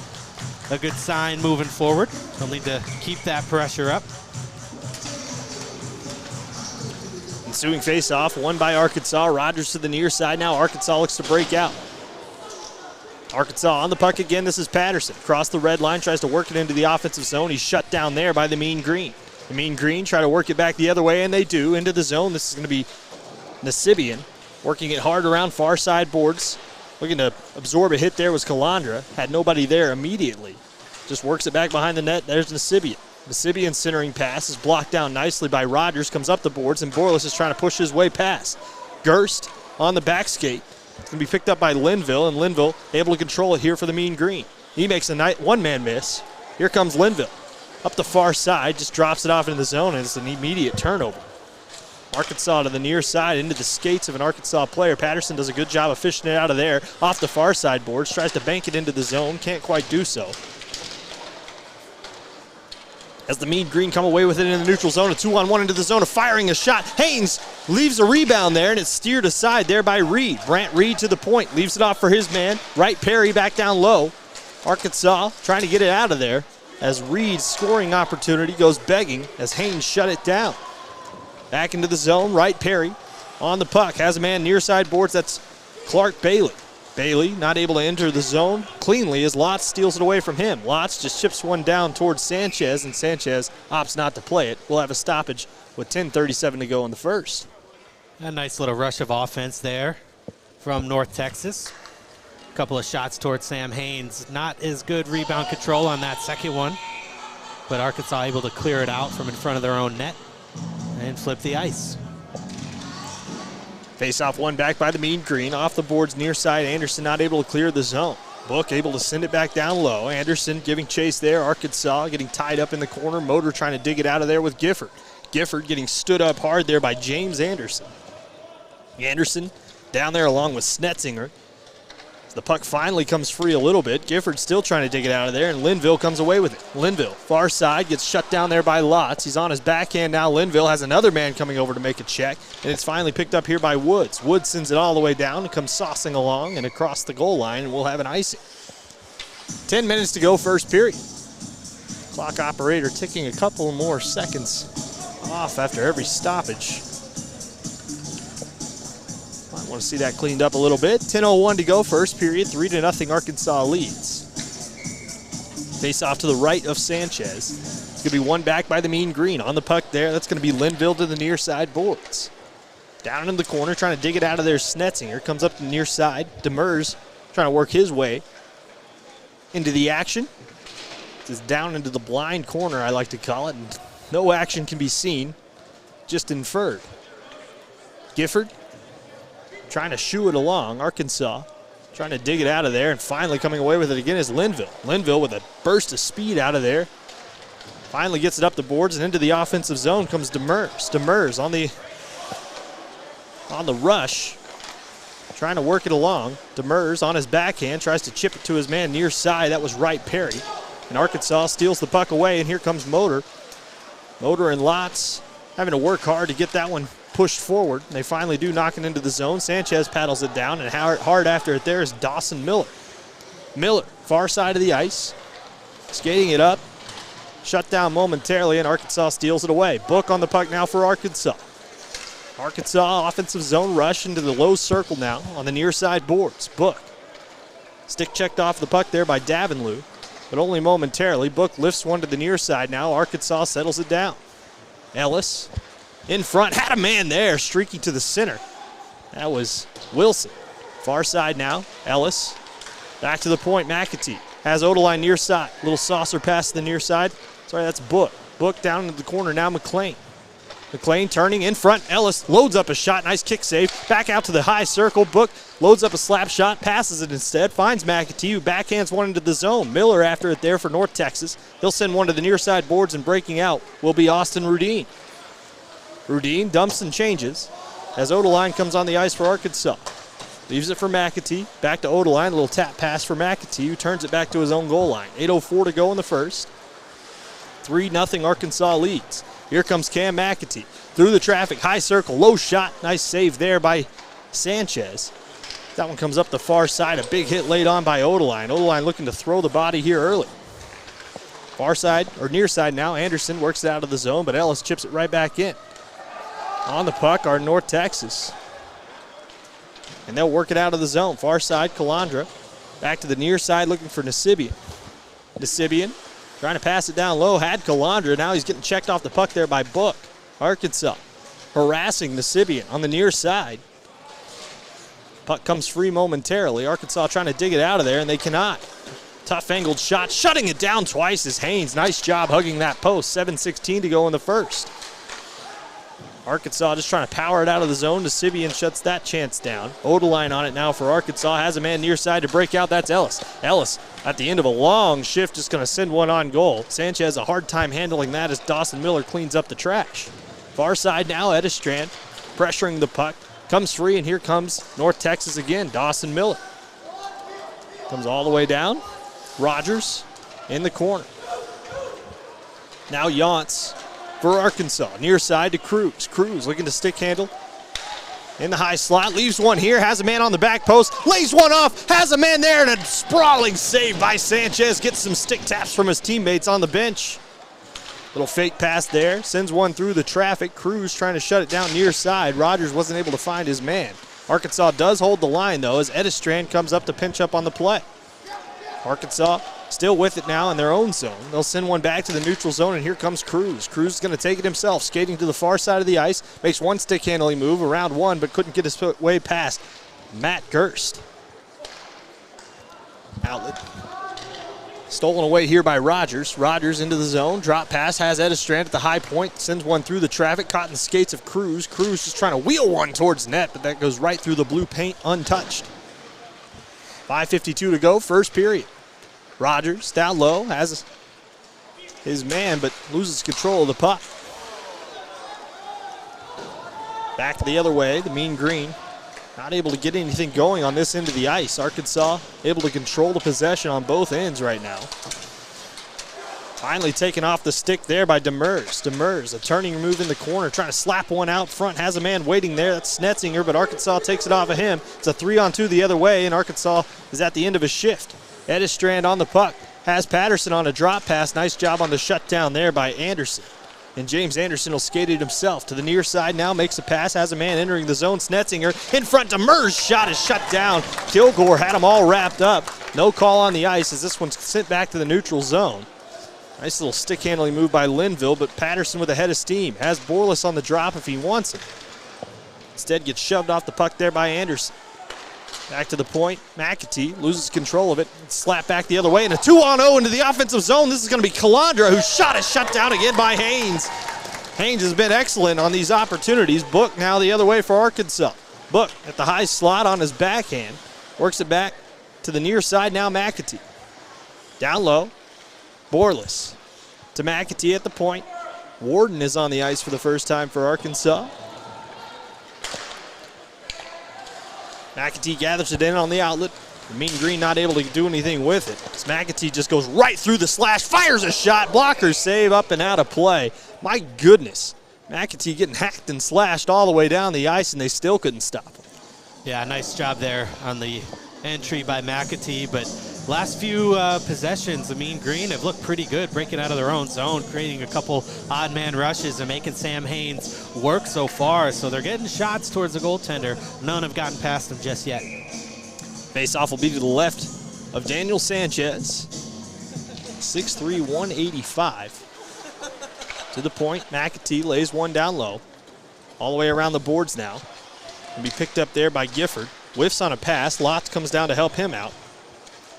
A good sign moving forward. They'll need to keep that pressure up. Ensuing face-off, won by Arkansas. Rogers to the near side now. Arkansas looks to break out. Arkansas on the puck again. This is Patterson. Across the red line, tries to work it into the offensive zone. He's shut down there by the Mean Green. The Mean Green try to work it back the other way, and they do, into the zone. This is going to be Nasibian working it hard around far side boards. Looking to absorb a hit there was Calandra. Had nobody there immediately. Just works it back behind the net. There's Nasibian. Nasibian's centering pass is blocked down nicely by Rogers. Comes up the boards, and Borlas is trying to push his way past. Gerst on the back skate. It's going to be picked up by Linville, and Linville able to control it here for the Mean Green. He makes a one-man miss. Here comes Linville. Up the far side, just drops it off into the zone, and it's an immediate turnover. Arkansas to the near side, into the skates of an Arkansas player. Patterson does a good job of fishing it out of there. Off the far side boards, tries to bank it into the zone, can't quite do so. As the Mean Green come away with it in the neutral zone, a 2-on-1 into the zone, firing a shot. Haynes leaves a rebound there, and it's steered aside there by Reed. Brant Reed to the point, leaves it off for his man. Wright Perry back down low. Arkansas trying to get it out of there as Reed's scoring opportunity goes begging as Haynes shut it down. Back into the zone, Wright Perry on the puck. Has a man near side boards, that's Clark Bailey. Bailey not able to enter the zone cleanly as Lotz steals it away from him. Lotz just chips one down towards Sanchez, and Sanchez opts not to play it. We'll have a stoppage with 10:37 to go in the first. A nice little rush of offense there from North Texas. A couple of shots towards Sam Haynes. Not as good rebound control on that second one, but Arkansas able to clear it out from in front of their own net and flip the ice. Face-off one back by the Mean Green. Off the boards near side, Anderson not able to clear the zone. Book able to send it back down low. Anderson giving chase there. Arkansas getting tied up in the corner. Motor trying to dig it out of there with Gifford. Gifford getting stood up hard there by James Anderson. Anderson down there along with Snetzinger. The puck finally comes free a little bit. Gifford still trying to dig it out of there, and Linville comes away with it. Linville, far side, gets shut down there by Lotz. He's on his backhand now. Linville has another man coming over to make a check, and it's finally picked up here by Woods. Woods sends it all the way down and comes saucing along and across the goal line, and we'll have an icing. 10 minutes to go, first period. Clock operator ticking a couple more seconds off after every stoppage. I want to see that cleaned up a little bit. 10:01 to go, first period. 3-0 Arkansas leads. Face off to the right of Sanchez. It's going to be one back by the Mean Green. On the puck there, that's going to be Linville to the near side boards. Down in the corner, trying to dig it out of there, Snetzinger. Comes up to the near side. Demers trying to work his way into the action. It's down into the blind corner, I like to call it. And no action can be seen, just inferred. Gifford trying to shoo it along. Arkansas trying to dig it out of there, and finally coming away with it again is Linville. Linville with a burst of speed out of there. Finally gets it up the boards, and into the offensive zone comes Demers. Demers on the rush, trying to work it along. Demers on his backhand tries to chip it to his man near side. That was Wright Perry. And Arkansas steals the puck away, and here comes Motor. Motor and Lotz having to work hard to get that one pushed forward. They finally do knock it into the zone. Sanchez paddles it down, and hard after it there is Dawson Miller. Miller, far side of the ice, skating it up. Shut down momentarily, and Arkansas steals it away. Book on the puck now for Arkansas. Arkansas offensive zone rush into the low circle now on the near side boards. Book. Stick checked off the puck there by Davenlew, but only momentarily. Book lifts one to the near side now. Arkansas settles it down. Ellis in front, had a man there, streaky to the center. That was Wilson. Far side now, Ellis. Back to the point, McAtee. Has Odeline near side. Little saucer pass to the near side. Sorry, that's Book. Book down into the corner now, McLean. McLean turning in front. Ellis loads up a shot. Nice kick save. Back out to the high circle. Book loads up a slap shot. Passes it instead. Finds McAtee, who backhands one into the zone. Miller after it there for North Texas. He'll send one to the near side boards, and breaking out will be Austin Rudine. Rudine dumps and changes as Odeline comes on the ice for Arkansas. Leaves it for McAtee. Back to Odeline. A little tap pass for McAtee, who turns it back to his own goal line. 8:04 to go in the first. 3-0 Arkansas leads. Here comes Cam McAtee. Through the traffic, high circle, low shot. Nice save there by Sanchez. That one comes up the far side. A big hit laid on by Odeline. Odeline looking to throw the body here early. Far side, or near side now. Anderson works it out of the zone, but Ellis chips it right back in. On the puck are North Texas. And they'll work it out of the zone. Far side, Calandra. Back to the near side looking for Nasibian. Nasibian trying to pass it down low. Had Calandra. Now he's getting checked off the puck there by Book. Arkansas harassing Nasibian on the near side. Puck comes free momentarily. Arkansas trying to dig it out of there, and they cannot. Tough angled shot. Shutting it down twice is Haynes. Nice job hugging that post. 7:16 to go in the first. Arkansas just trying to power it out of the zone. Nasibian shuts that chance down. Odeline on it now for Arkansas. Has a man near side to break out. That's Ellis. Ellis at the end of a long shift just going to send one on goal. Sanchez a hard time handling that as Dawson Miller cleans up the trash. Far side now, Edistrand pressuring the puck. Comes free, and here comes North Texas again. Dawson Miller comes all the way down. Rogers in the corner. Now Yantz for Arkansas. Near side to Cruz. Cruz looking to stick handle in the high slot. Leaves one here. Has a man on the back post. Lays one off. Has a man there, and a sprawling save by Sanchez. Gets some stick taps from his teammates on the bench. Little fake pass there. Sends one through the traffic. Cruz trying to shut it down near side. Rogers wasn't able to find his man. Arkansas does hold the line, though, as Edistrand comes up to pinch up on the play. Arkansas still with it now in their own zone. They'll send one back to the neutral zone, and here comes Cruz. Cruz is going to take it himself, skating to the far side of the ice. Makes one stick handling move around one, but couldn't get his way past Matt Gerst. Outlet. Stolen away here by Rogers. Rogers into the zone. Drop pass. Has Edistrand at the high point. Sends one through the traffic. Caught in the skates of Cruz. Cruz just trying to wheel one towards net, but that goes right through the blue paint untouched. 5:52 to go, first period. Rogers down low, has his man, but loses control of the puck. Back the other way, the Mean Green. Not able to get anything going on this end of the ice. Arkansas able to control the possession on both ends right now. Finally taken off the stick there by Demers. Demers, a turning move in the corner, trying to slap one out front. Has a man waiting there. That's Snetzinger, but Arkansas takes it off of him. It's a 3-on-2 the other way, and Arkansas is at the end of his shift. Edistrand on the puck. Has Patterson on a drop pass. Nice job on the shutdown there by Anderson. And James Anderson will skate it himself to the near side now. Makes a pass. Has a man entering the zone. Snetzinger in front. Demers' shot is shut down. Kilgore had them all wrapped up. No call on the ice as this one's sent back to the neutral zone. Nice little stick handling move by Linville, but Patterson with a head of steam. Has Borlas on the drop if he wants it. Instead gets shoved off the puck there by Anderson. Back to the point. McAtee loses control of it. Slapped back the other way, and a 2-on-0 into the offensive zone. This is going to be Calandra, whose shot is shut down again by Haynes. Haynes has been excellent on these opportunities. Book now the other way for Arkansas. Book at the high slot on his backhand. Works it back to the near side now, McAtee. Down low, Borlas to McAtee at the point. Warden is on the ice for the first time for Arkansas. McAtee gathers it in on the outlet. The Mean Green not able to do anything with it. As McAtee just goes right through the slash, fires a shot, blocker save, up and out of play. My goodness, McAtee getting hacked and slashed all the way down the ice, and they still couldn't stop him. Yeah, nice job there on the entry by McAtee, but last few possessions, the Mean Green have looked pretty good, breaking out of their own zone, creating a couple odd man rushes and making Sam Haynes work so far. So they're getting shots towards the goaltender. None have gotten past him just yet. Face-off will be to the left of Daniel Sanchez. 6'3", 185. To the point, McAtee lays one down low. All the way around the boards now. Can be picked up there by Gifford. Whiffs on a pass. Lotz comes down to help him out.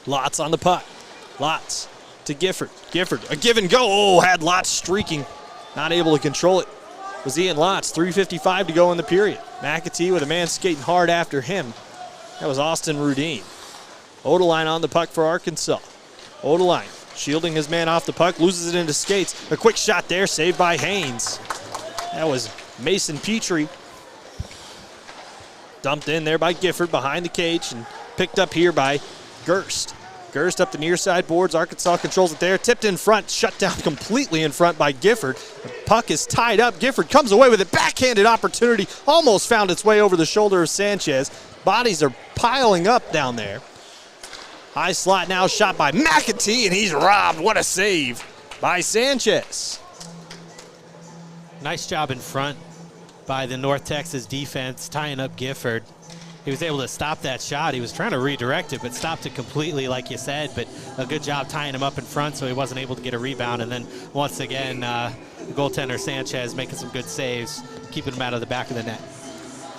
Lotz on the puck. Lotz to Gifford. Gifford, a give and go. Oh, had Lotz streaking. Not able to control it. Was Ian Lotz. 3:55 to go in the period. McAtee with a man skating hard after him. That was Austin Rudine. Odeline on the puck for Arkansas. Odeline shielding his man off the puck, loses it into skates. A quick shot there, saved by Haynes. That was Mason Petrie. Dumped in there by Gifford behind the cage and picked up here by Gerst. Gerst up the near side boards. Arkansas controls it there. Tipped in front, shut down completely in front by Gifford. The puck is tied up. Gifford comes away with it. Backhanded opportunity. Almost found its way over the shoulder of Sanchez. Bodies are piling up down there. High slot now, shot by McAtee, and he's robbed. What a save by Sanchez. Nice job in front by the North Texas defense, tying up Gifford. He was able to stop that shot. He was trying to redirect it, but stopped it completely, like you said. But a good job tying him up in front so he wasn't able to get a rebound. And then once again, the goaltender Sanchez making some good saves, keeping him out of the back of the net.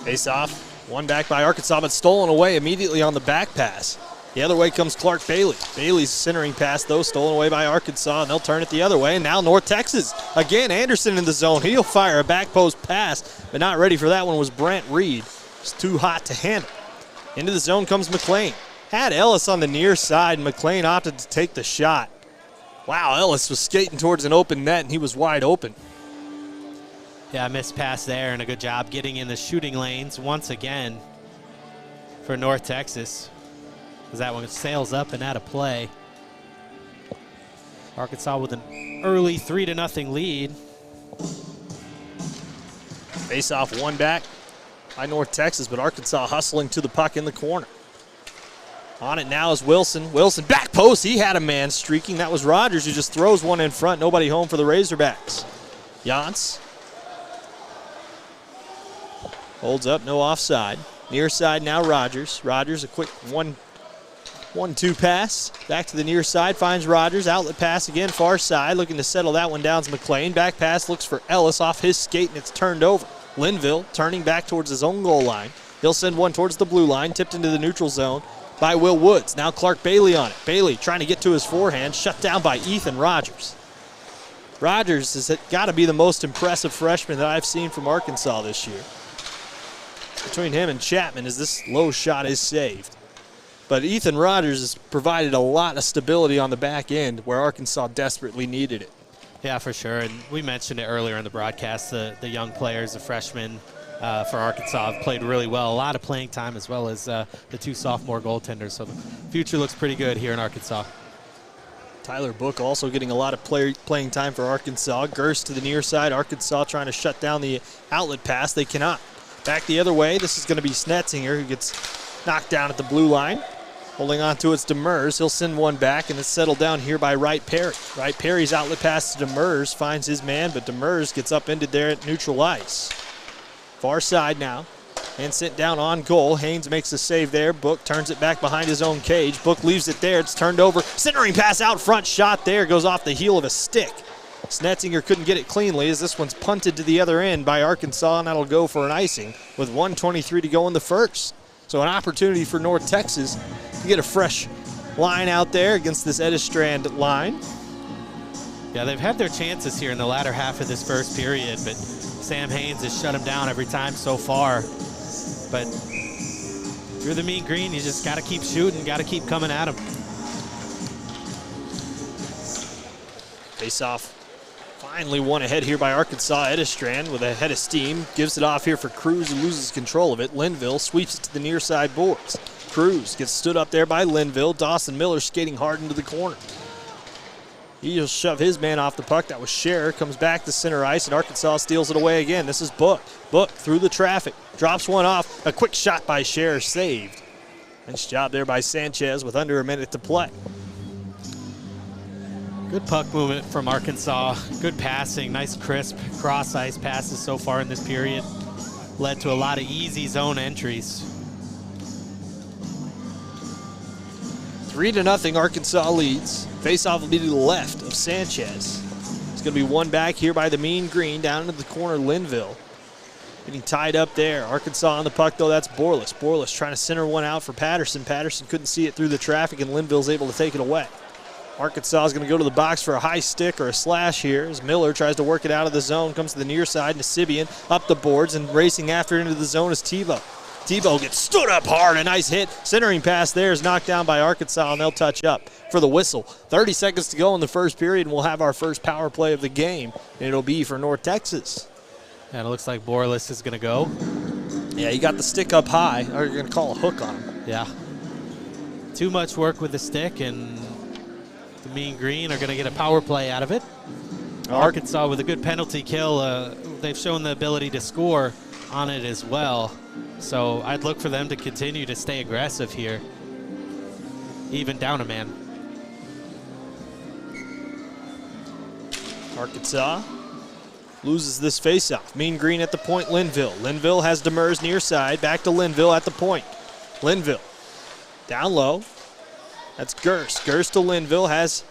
Face off. One back by Arkansas, but stolen away immediately on the back pass. The other way comes Clark Bailey. Bailey's centering pass, though, stolen away by Arkansas, and they'll turn it the other way. And now North Texas. Again, Anderson in the zone. He'll fire a back post pass, but not ready for that one was Brent Reed. It's too hot to handle. Into the zone comes McLean. Had Ellis on the near side, and McLean opted to take the shot. Wow, Ellis was skating towards an open net, and he was wide open. Yeah, missed pass there, and a good job getting in the shooting lanes once again for North Texas. As that one sails up and out of play. Arkansas with an early 3-0 lead. Face off one back by North Texas, but Arkansas hustling to the puck in the corner. On it now is Wilson. Wilson back post. He had a man streaking. That was Rogers who just throws one in front. Nobody home for the Razorbacks. Jantz holds up, no offside. Near side now Rogers. Rogers a quick 1-2 pass. Back to the near side, finds Rogers. Outlet pass again, far side. Looking to settle that one down is McLean. Back pass looks for Ellis off his skate, and it's turned over. Linville turning back towards his own goal line. He'll send one towards the blue line, tipped into the neutral zone by Will Woods. Now Clark Bailey on it. Bailey trying to get to his forehand, shut down by Ethan Rogers. Rogers has got to be the most impressive freshman that I've seen from Arkansas this year. Between him and Chapman as this low shot is saved. But Ethan Rogers has provided a lot of stability on the back end where Arkansas desperately needed it. Yeah, for sure. And we mentioned it earlier in the broadcast, the young players, the freshmen for Arkansas have played really well. A lot of playing time as well as the two sophomore goaltenders. So the future looks pretty good here in Arkansas. Tyler Book also getting a lot of playing time for Arkansas. Gerst to the near side. Arkansas trying to shut down the outlet pass. They cannot. Back the other way. This is going to be Snetzinger who gets knocked down at the blue line. Holding on to it's Demers. He'll send one back, and it's settled down here by Wright Perry. Wright Perry's outlet pass to Demers finds his man, but Demers gets upended there at neutral ice. Far side now, and sent down on goal. Haynes makes the save there. Book turns it back behind his own cage. Book leaves it there. It's turned over. Centering pass out front. Shot there. Goes off the heel of a stick. Snetzinger couldn't get it cleanly as this one's punted to the other end by Arkansas, and that'll go for an icing with 1:23 to go in the first. So an opportunity for North Texas to get a fresh line out there against this Edistrand line. Yeah, they've had their chances here in the latter half of this first period, but Sam Haynes has shut them down every time so far. But if you're the Mean Green, you just got to keep shooting, got to keep coming at them. Face off. Finally one ahead here by Arkansas. Edistrand with a head of steam. Gives it off here for Cruz, who loses control of it. Linville sweeps it to the near side boards. Cruz gets stood up there by Linville. Dawson Miller skating hard into the corner. He'll shove his man off the puck. That was Scherer. Comes back to center ice, and Arkansas steals it away again. This is Book. Book through the traffic. Drops one off. A quick shot by Scherer, saved. Nice job there by Sanchez with under a minute to play. Good puck movement from Arkansas. Good passing. Nice crisp cross-ice passes so far in this period. Led to a lot of easy zone entries. 3-0 Arkansas leads. Face-off will be to the left of Sanchez. It's going to be one back here by the Mean Green down into the corner, Linville. Getting tied up there. Arkansas on the puck, though. That's Borlas. Borlas trying to center one out for Patterson. Patterson couldn't see it through the traffic, and Linville's able to take it away. Arkansas is going to go to the box for a high stick or a slash here as Miller tries to work it out of the zone. Comes to the near side. Nasibian up the boards and racing after it into the zone is Tebow. Tebow gets stood up hard. A nice hit. Centering pass there is knocked down by Arkansas, and they'll touch up for the whistle. 30 seconds to go in the first period, and we'll have our first power play of the game. And it'll be for North Texas. And it looks like Borlas is going to go. Yeah, he got the stick up high. Or you're going to call a hook on him. Yeah. Too much work with the stick, and the Mean Green are going to get a power play out of it. Arkansas with a good penalty kill. They've shown the ability to score on it as well. So I'd look for them to continue to stay aggressive here, even down a man. Arkansas loses this faceoff. Mean Green at the point, Linville. Linville has Demers near side. Back to Linville at the point. Linville down low. That's Gerst. Gerst to Linville has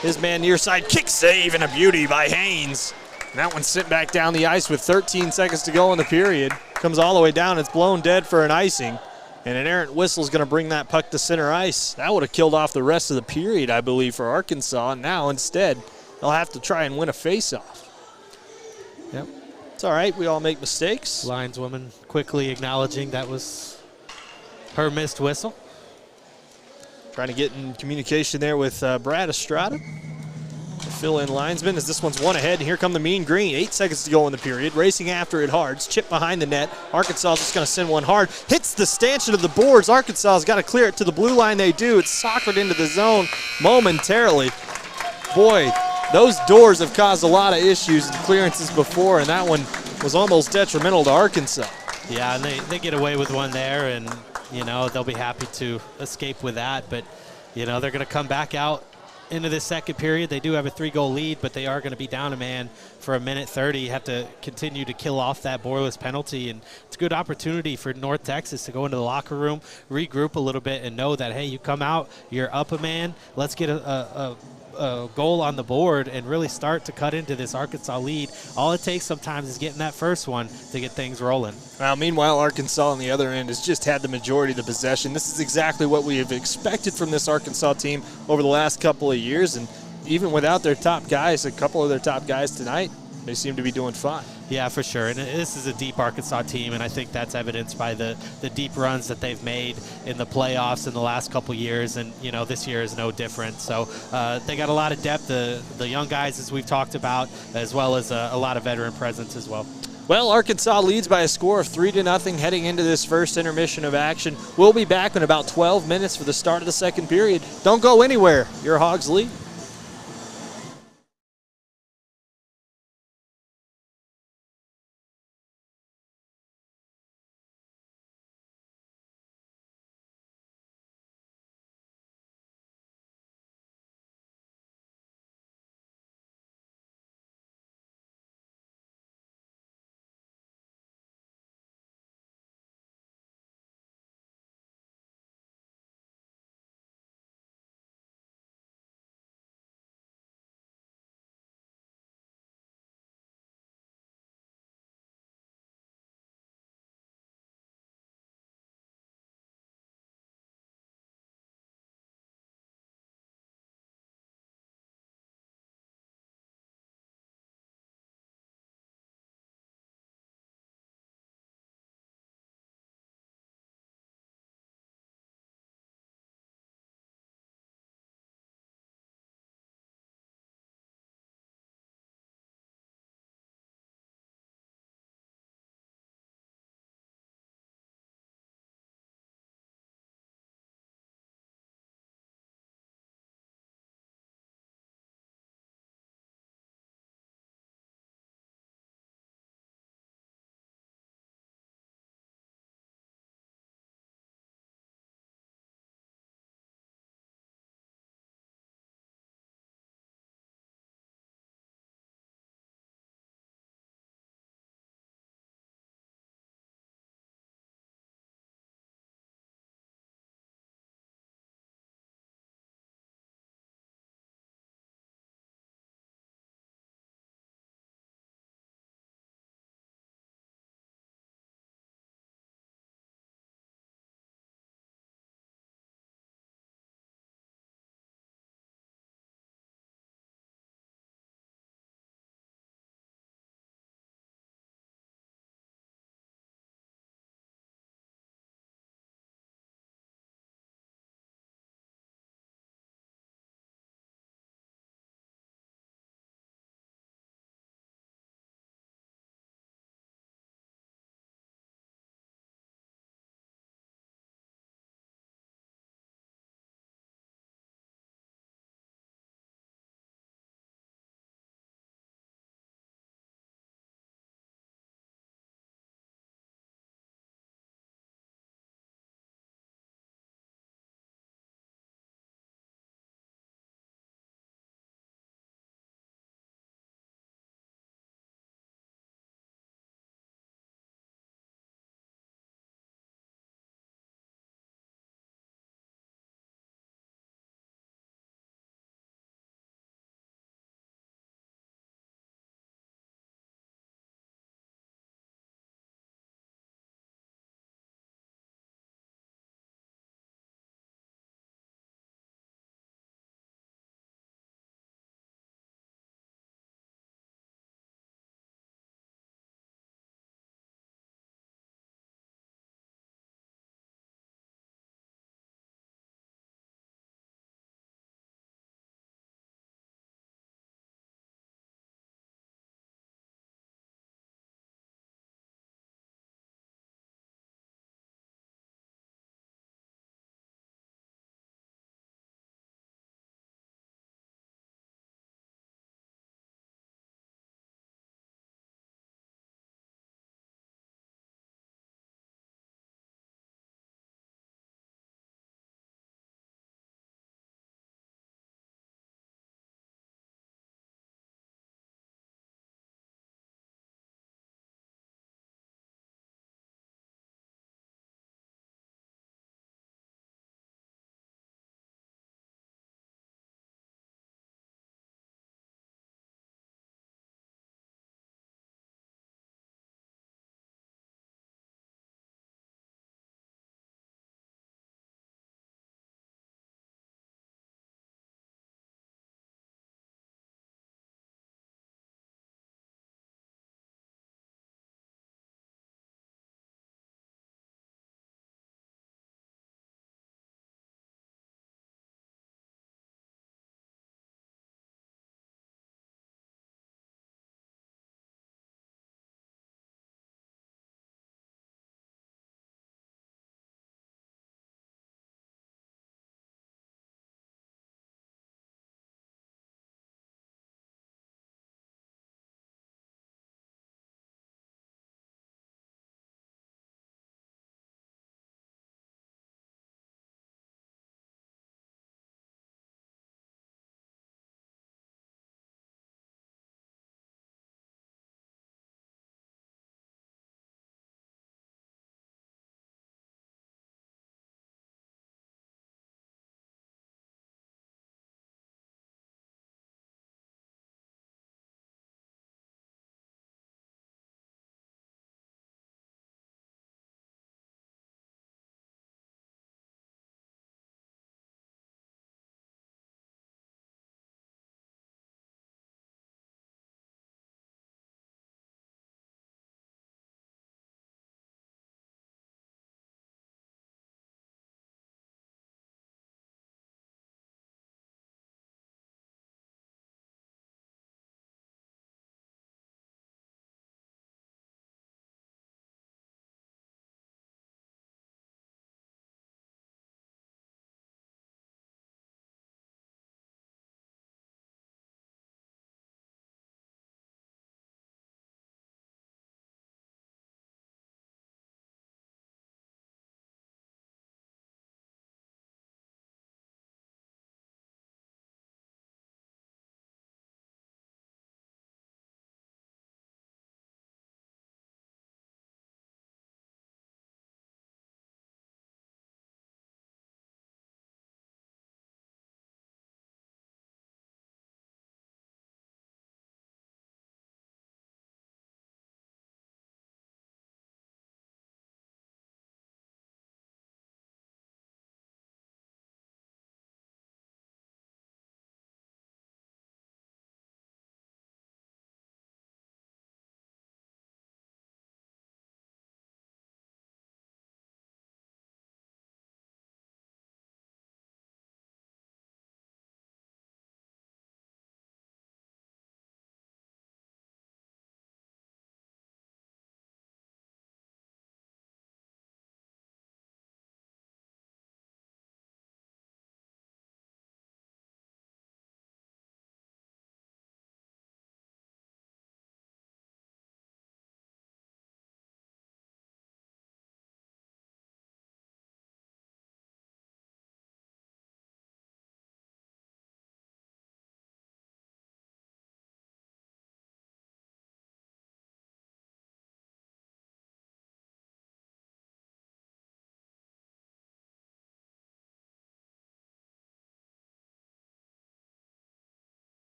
his man near side. Kick save and a beauty by Haynes. And that one's sent back down the ice with 13 seconds to go in the period. Comes all the way down. It's blown dead for an icing. And an errant whistle is going to bring that puck to center ice. That would have killed off the rest of the period, I believe, for Arkansas. And now, instead, they'll have to try and win a faceoff. Yep. It's all right. We all make mistakes. Lineswoman quickly acknowledging that was her missed whistle. Trying to get in communication there with Brad Estrada. Fill-in linesman as this one's one ahead, and here come the Mean Green. 8 seconds to go in the period. Racing after it hard. It's chipped behind the net. Arkansas is just going to send one hard. Hits the stanchion of the boards. Arkansas has got to clear it to the blue line. They do. It's soccered into the zone momentarily. Boy, those doors have caused a lot of issues and clearances before, and that one was almost detrimental to Arkansas. Yeah, and they get away with one there, and, you know, they'll be happy to escape with that. But, you know, they're going to come back out into this second period. They do have a 3-goal lead, but they are going to be down a man for 1:30. You have to continue to kill off that Borlas penalty, and it's a good opportunity for North Texas to go into the locker room, regroup a little bit, and know that, hey, you come out, you're up a man, let's get a goal on the board and really start to cut into this Arkansas lead. All it takes sometimes is getting that first one to get things rolling. Well, meanwhile, Arkansas on the other end has just had the majority of the possession. This is exactly what we have expected from this Arkansas team over the last couple of years, and even without their top guys, a couple of their top guys tonight, they seem to be doing fine. Yeah, for sure. And this is a deep Arkansas team, and I think that's evidenced by the deep runs that they've made in the playoffs in the last couple years, and, you know, this year is no different. So they got a lot of depth, the young guys, as we've talked about, as well as a lot of veteran presence as well. Well, Arkansas leads by a score of 3-0 heading into this first intermission of action. We'll be back in about 12 minutes for the start of the second period. Don't go anywhere. Your Hogs lead.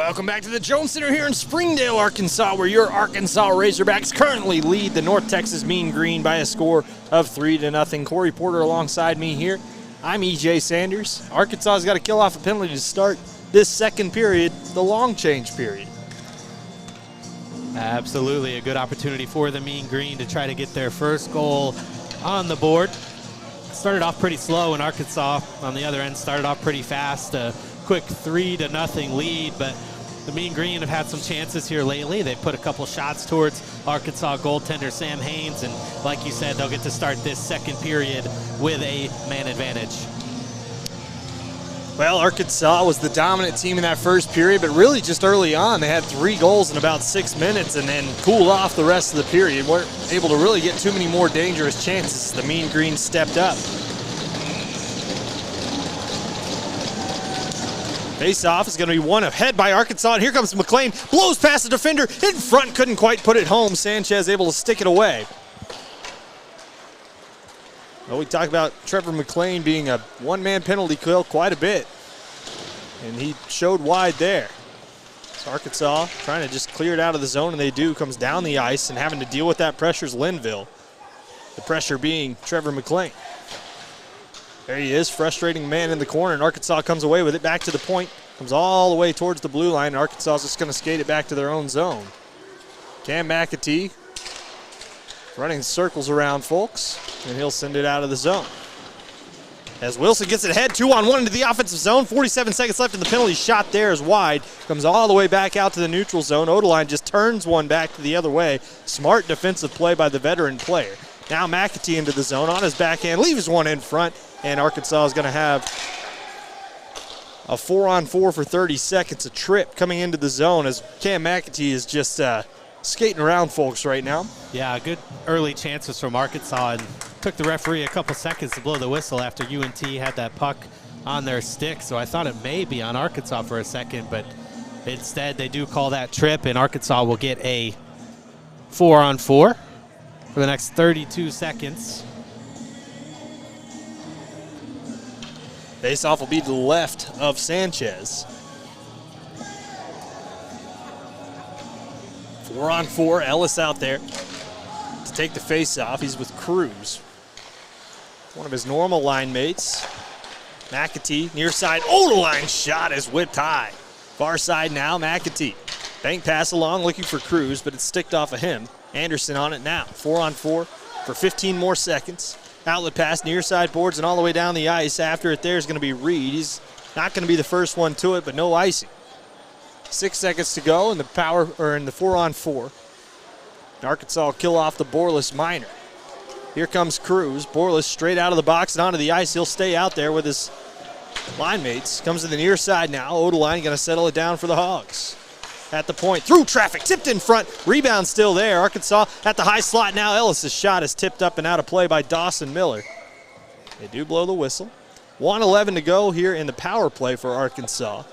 Welcome back to the Jones Center here in Springdale, Arkansas, where your Arkansas Razorbacks currently lead the North Texas Mean Green by a score of 3-0. Corry Porter alongside me here. I'm EJ Sanders. Arkansas has got to kill off a penalty to start this second period, the long change period. Absolutely, a good opportunity for the Mean Green to try to get their first goal on the board. Started off pretty slow, and Arkansas on the other end started off pretty fast. A quick 3-0 lead, but the Mean Green have had some chances here lately. They put a couple shots towards Arkansas goaltender Sam Haynes, and like you said, they'll get to start this second period with a man advantage. Well, Arkansas was the dominant team in that first period, but really just early on, they had 3 goals in about 6 minutes and then cooled off the rest of the period. Weren't able to really get too many more dangerous chances. The Mean Green stepped up. Face-off is going to be won ahead by Arkansas, and here comes McLean. Blows past the defender in front, couldn't quite put it home. Sanchez able to stick it away. Well, we talk about Trevor McLean being a one-man penalty kill quite a bit, and he showed wide there. So Arkansas trying to just clear it out of the zone, and they do. Comes down the ice, and having to deal with that pressure is Linville. The pressure being Trevor McLean. There he is, frustrating man in the corner, and Arkansas comes away with it back to the point. Comes all the way towards the blue line, and Arkansas is just going to skate it back to their own zone. Cam McAtee running circles around folks, and he'll send it out of the zone. As Wilson gets it ahead, 2-on-1 into the offensive zone, 47 seconds left, and the penalty shot there is wide. Comes all the way back out to the neutral zone. Odeline just turns one back to the other way. Smart defensive play by the veteran player. Now McAtee into the zone on his backhand, leaves one in front, and Arkansas is going to have a 4-on-4 for 30 seconds, a trip coming into the zone as Cam McAtee is just skating around folks right now. Yeah, good early chances from Arkansas, and took the referee a couple seconds to blow the whistle after UNT had that puck on their stick, so I thought it may be on Arkansas for a second, but instead they do call that trip, and Arkansas will get a 4-on-4 for the next 32 seconds. Face-off will be to the left of Sanchez. 4-on-4, Ellis out there to take the face-off. He's with Cruz, one of his normal line mates. McAtee, near side, Odeline shot is whipped high. Far side now, McAtee. Bank pass along, looking for Cruz, but it's sticked off of him. Anderson on it now, 4-on-4 for 15 more seconds. Outlet pass, near side boards, and all the way down the ice. After it there is going to be Reed. He's not going to be the first one to it, but no icing. 6 seconds to go in the 4-on-4. Arkansas will kill off the Borlas minor. Here comes Cruz. Borlas straight out of the box and onto the ice. He'll stay out there with his line mates. Comes to the near side now. Odeline going to settle it down for the Hogs. At the point, through traffic, tipped in front. Rebound still there. Arkansas at the high slot now. Ellis' shot is tipped up and out of play by Dawson Miller. They do blow the whistle. 1:11 to go here in the power play for Arkansas.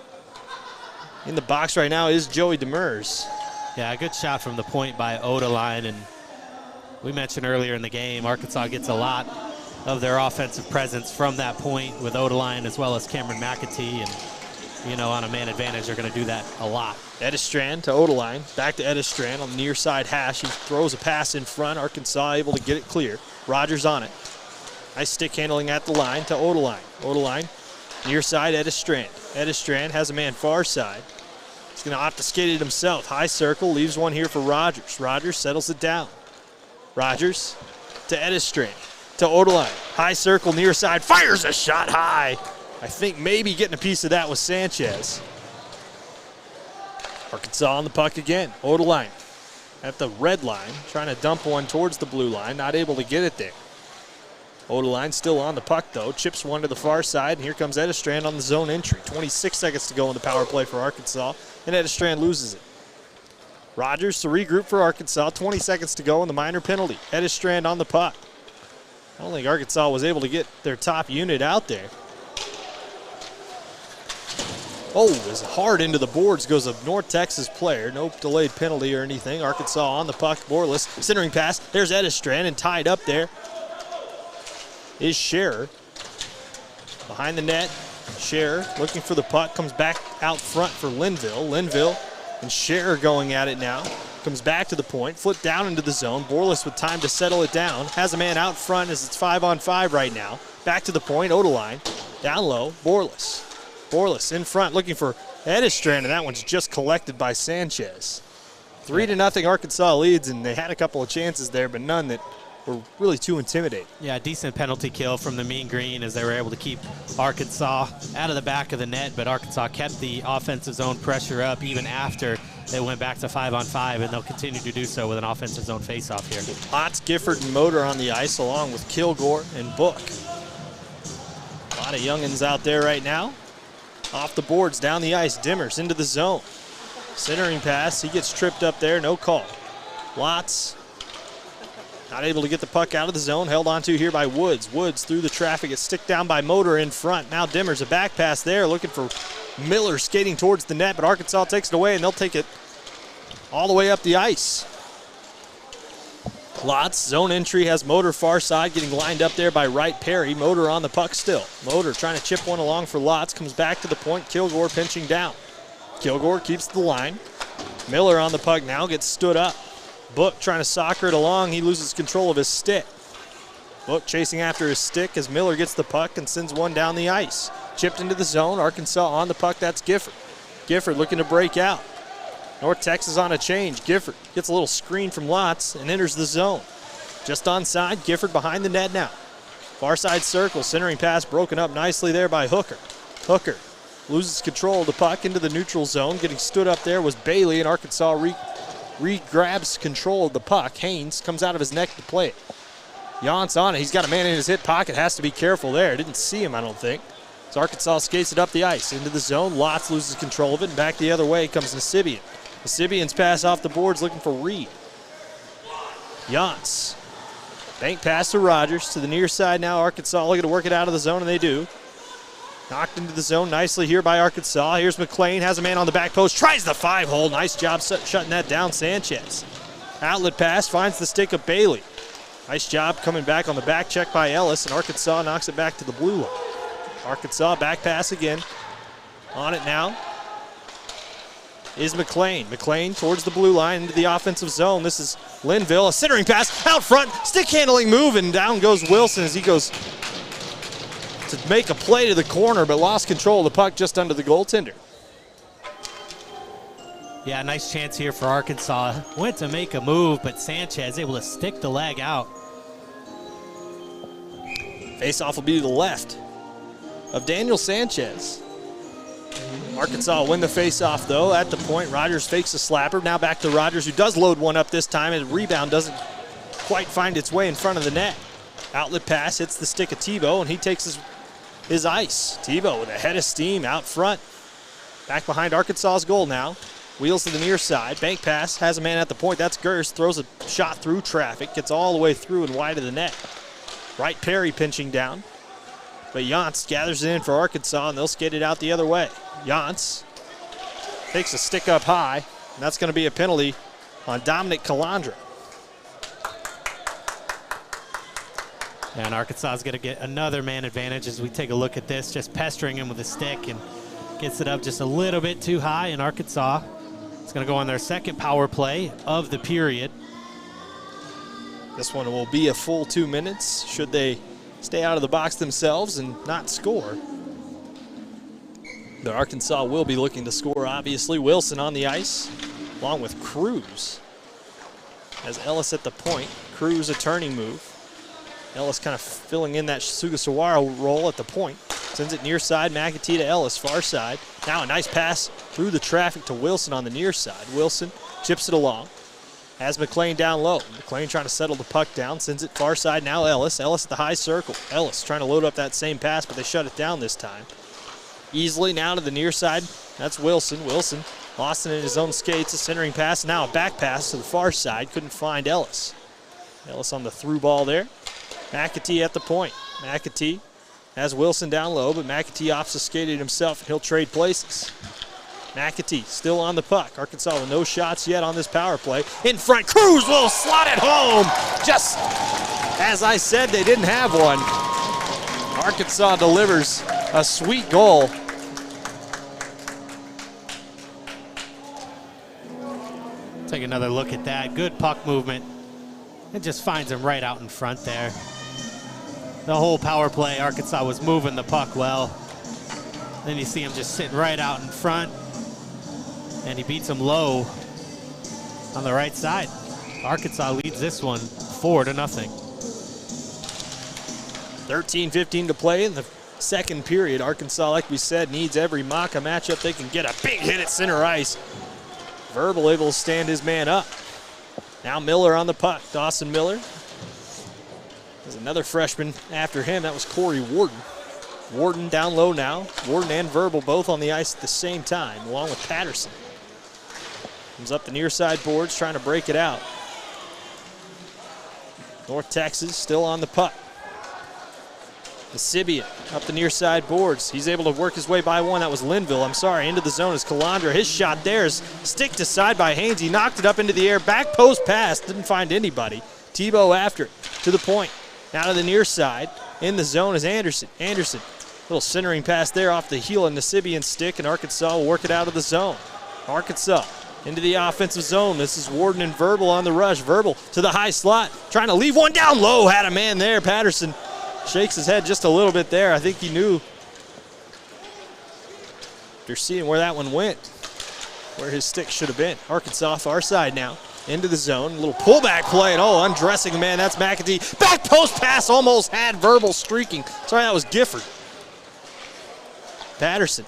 In the box right now is Joey Demers. Yeah, a good shot from the point by Odeline, and we mentioned earlier in the game, Arkansas gets a lot of their offensive presence from that point with Odeline as well as Cameron McAtee, and you know, on a man advantage, they're going to do that a lot. Edistrand to Odeline, back to Edistrand on the near side hash. He throws a pass in front. Arkansas able to get it clear. Rogers on it. Nice stick handling at the line to Odeline. Odeline, near side, Edistrand. Edistrand has a man far side. He's going to opt to skate it himself. High circle, leaves one here for Rogers. Rogers settles it down. Rogers to Edistrand, to Odeline. High circle, near side, fires a shot high. I think maybe getting a piece of that was Sanchez. Arkansas on the puck again. Odeline at the red line, trying to dump one towards the blue line, not able to get it there. Odeline still on the puck, though. Chips one to the far side, and here comes Edistrand on the zone entry. 26 seconds to go in the power play for Arkansas, and Edistrand loses it. Rogers to regroup for Arkansas. 20 seconds to go in the minor penalty. Edistrand on the puck. I don't think Arkansas was able to get their top unit out there. Oh, as hard into the boards goes a North Texas player. No delayed penalty or anything. Arkansas on the puck. Borlas, centering pass. There's Edistrand, and tied up there is Scherer. Behind the net, Scherer looking for the puck, comes back out front for Linville. Linville and Scherer going at it now. Comes back to the point, foot down into the zone. Borlis with time to settle it down. Has a man out front as it's 5-on-5 right now. Back to the point, Odeline. Down low, Borlis. Borlis in front looking for Edistrand, and that one's just collected by Sanchez. 3-0 Arkansas leads, and they had a couple of chances there, but none that were really too intimidating. Yeah, decent penalty kill from the Mean Green as they were able to keep Arkansas out of the back of the net, but Arkansas kept the offensive zone pressure up even after they went back to 5-on-5, and they'll continue to do so with an offensive zone faceoff here. Potts, Gifford, and Motor on the ice along with Kilgore and Book. A lot of youngins out there right now. Off the boards, down the ice, Dimmers into the zone. Centering pass, he gets tripped up there, no call. Watts not able to get the puck out of the zone, held onto here by Woods. Woods through the traffic, it's stick down by Motor in front. Now Dimmers, a back pass there, looking for Miller skating towards the net, but Arkansas takes it away, and they'll take it all the way up the ice. Lots, zone entry, has Motor far side, getting lined up there by Wright Perry. Motor on the puck still. Motor trying to chip one along for Lots, comes back to the point, Kilgore pinching down. Kilgore keeps the line. Miller on the puck now, gets stood up. Book trying to soccer it along, he loses control of his stick. Book chasing after his stick as Miller gets the puck and sends one down the ice. Chipped into the zone, Arkansas on the puck, that's Gifford. Gifford looking to break out. North Texas on a change. Gifford gets a little screen from Lots and enters the zone. Just onside, Gifford behind the net now. Far side circle, centering pass broken up nicely there by Hooker. Hooker loses control of the puck into the neutral zone. Getting stood up there was Bailey, and Arkansas re-grabs control of the puck. Haynes comes out of his neck to play it. Yance on it. He's got a man in his hip pocket. Has to be careful there. Didn't see him, I don't think. So Arkansas skates it up the ice into the zone. Lots loses control of it, and back the other way comes Nasibian. Nasibian's pass off the boards looking for Reed. Yance. Bank pass to Rogers to the near side now. Arkansas looking to work it out of the zone, and they do. Knocked into the zone nicely here by Arkansas. Here's McLean, has a man on the back post, tries the 5-hole. Nice job shutting that down, Sanchez. Outlet pass, finds the stick of Bailey. Nice job coming back on the back check by Ellis, and Arkansas knocks it back to the blue line. Arkansas back pass again. On it now is McLean. McLean towards the blue line into the offensive zone. This is Linville, a centering pass out front, stick handling move, and down goes Wilson as he goes to make a play to the corner, but lost control of the puck just under the goaltender. Yeah, nice chance here for Arkansas. Went to make a move, but Sanchez able to stick the leg out. Face-off will be to the left of Daniel Sanchez. Arkansas win the face-off, though. At the point, Rogers fakes a slapper. Now back to Rogers, who does load one up this time, and the rebound doesn't quite find its way in front of the net. Outlet pass hits the stick of Tebow, and he takes his ice. Tebow with a head of steam out front. Back behind Arkansas's goal now. Wheels to the near side. Bank pass, has a man at the point. That's Gers. Throws a shot through traffic. Gets all the way through and wide of the net. Wright Perry pinching down. But Yance gathers it in for Arkansas, and they'll skate it out the other way. Yance takes a stick up high, and that's going to be a penalty on Dominic Calandra. And Arkansas is going to get another man advantage as we take a look at this, just pestering him with a stick, and gets it up just a little bit too high, and Arkansas is going to go on their second power play of the period. This one will be a full 2 minutes should they stay out of the box themselves and not score. The Arkansas will be looking to score, obviously. Wilson on the ice, along with Cruz. As Ellis at the point, Cruz a turning move. Ellis kind of filling in that Sugasawara role at the point. Sends it near side, McAtee to Ellis, far side. Now a nice pass through the traffic to Wilson on the near side. Wilson chips it along. Has McLean down low. McLean trying to settle the puck down, sends it far side, now Ellis. Ellis at the high circle. Ellis trying to load up that same pass, but they shut it down this time. Easily now to the near side, that's Wilson. Wilson lost it in his own skates, a centering pass, now a back pass to the far side, couldn't find Ellis. Ellis on the through ball there. McAtee at the point. McAtee has Wilson down low, but McAtee opts to skate it himself, and he'll trade places. McAtee still on the puck. Arkansas with no shots yet on this power play. In front, Cruz will slot it home. Just as I said, they didn't have one. Arkansas delivers a sweet goal. Take another look at that. Good puck movement. It just finds him right out in front there. The whole power play, Arkansas was moving the puck well. Then you see him just sitting right out in front. And he beats him low on the right side. Arkansas leads this one 4-0. 13:15 to play in the second period. Arkansas, like we said, needs every Maka matchup they can get. A big hit at center ice. Verbal able to stand his man up. Now Miller on the puck. Dawson Miller. There's another freshman after him. That was Corry Porter. Warden down low now. Warden and Verbal both on the ice at the same time, along with Patterson. Comes up the near side boards, trying to break it out. North Texas still on the puck. Nasibian up the near side boards. He's able to work his way by one. That was Linville. I'm sorry. Into the zone is Calandra. His shot there is sticked aside by Haynes. He knocked it up into the air. Back post pass. Didn't find anybody. Tebow after it. To the point. Now to the near side. In the zone is Anderson. Anderson. Little centering pass there off the heel of Nasibian's stick, and Arkansas will work it out of the zone. Arkansas into the offensive zone. This is Warden and Verbal on the rush. Verbal to the high slot. Trying to leave one down low. Had a man there. Patterson shakes his head just a little bit there. I think he knew. You're seeing where that one went, where his stick should have been. Arkansas far side now. Into the zone. A little pullback play. And undressing the man. That's McAtee. Back post pass almost had Verbal streaking. Sorry, that was Gifford. Patterson.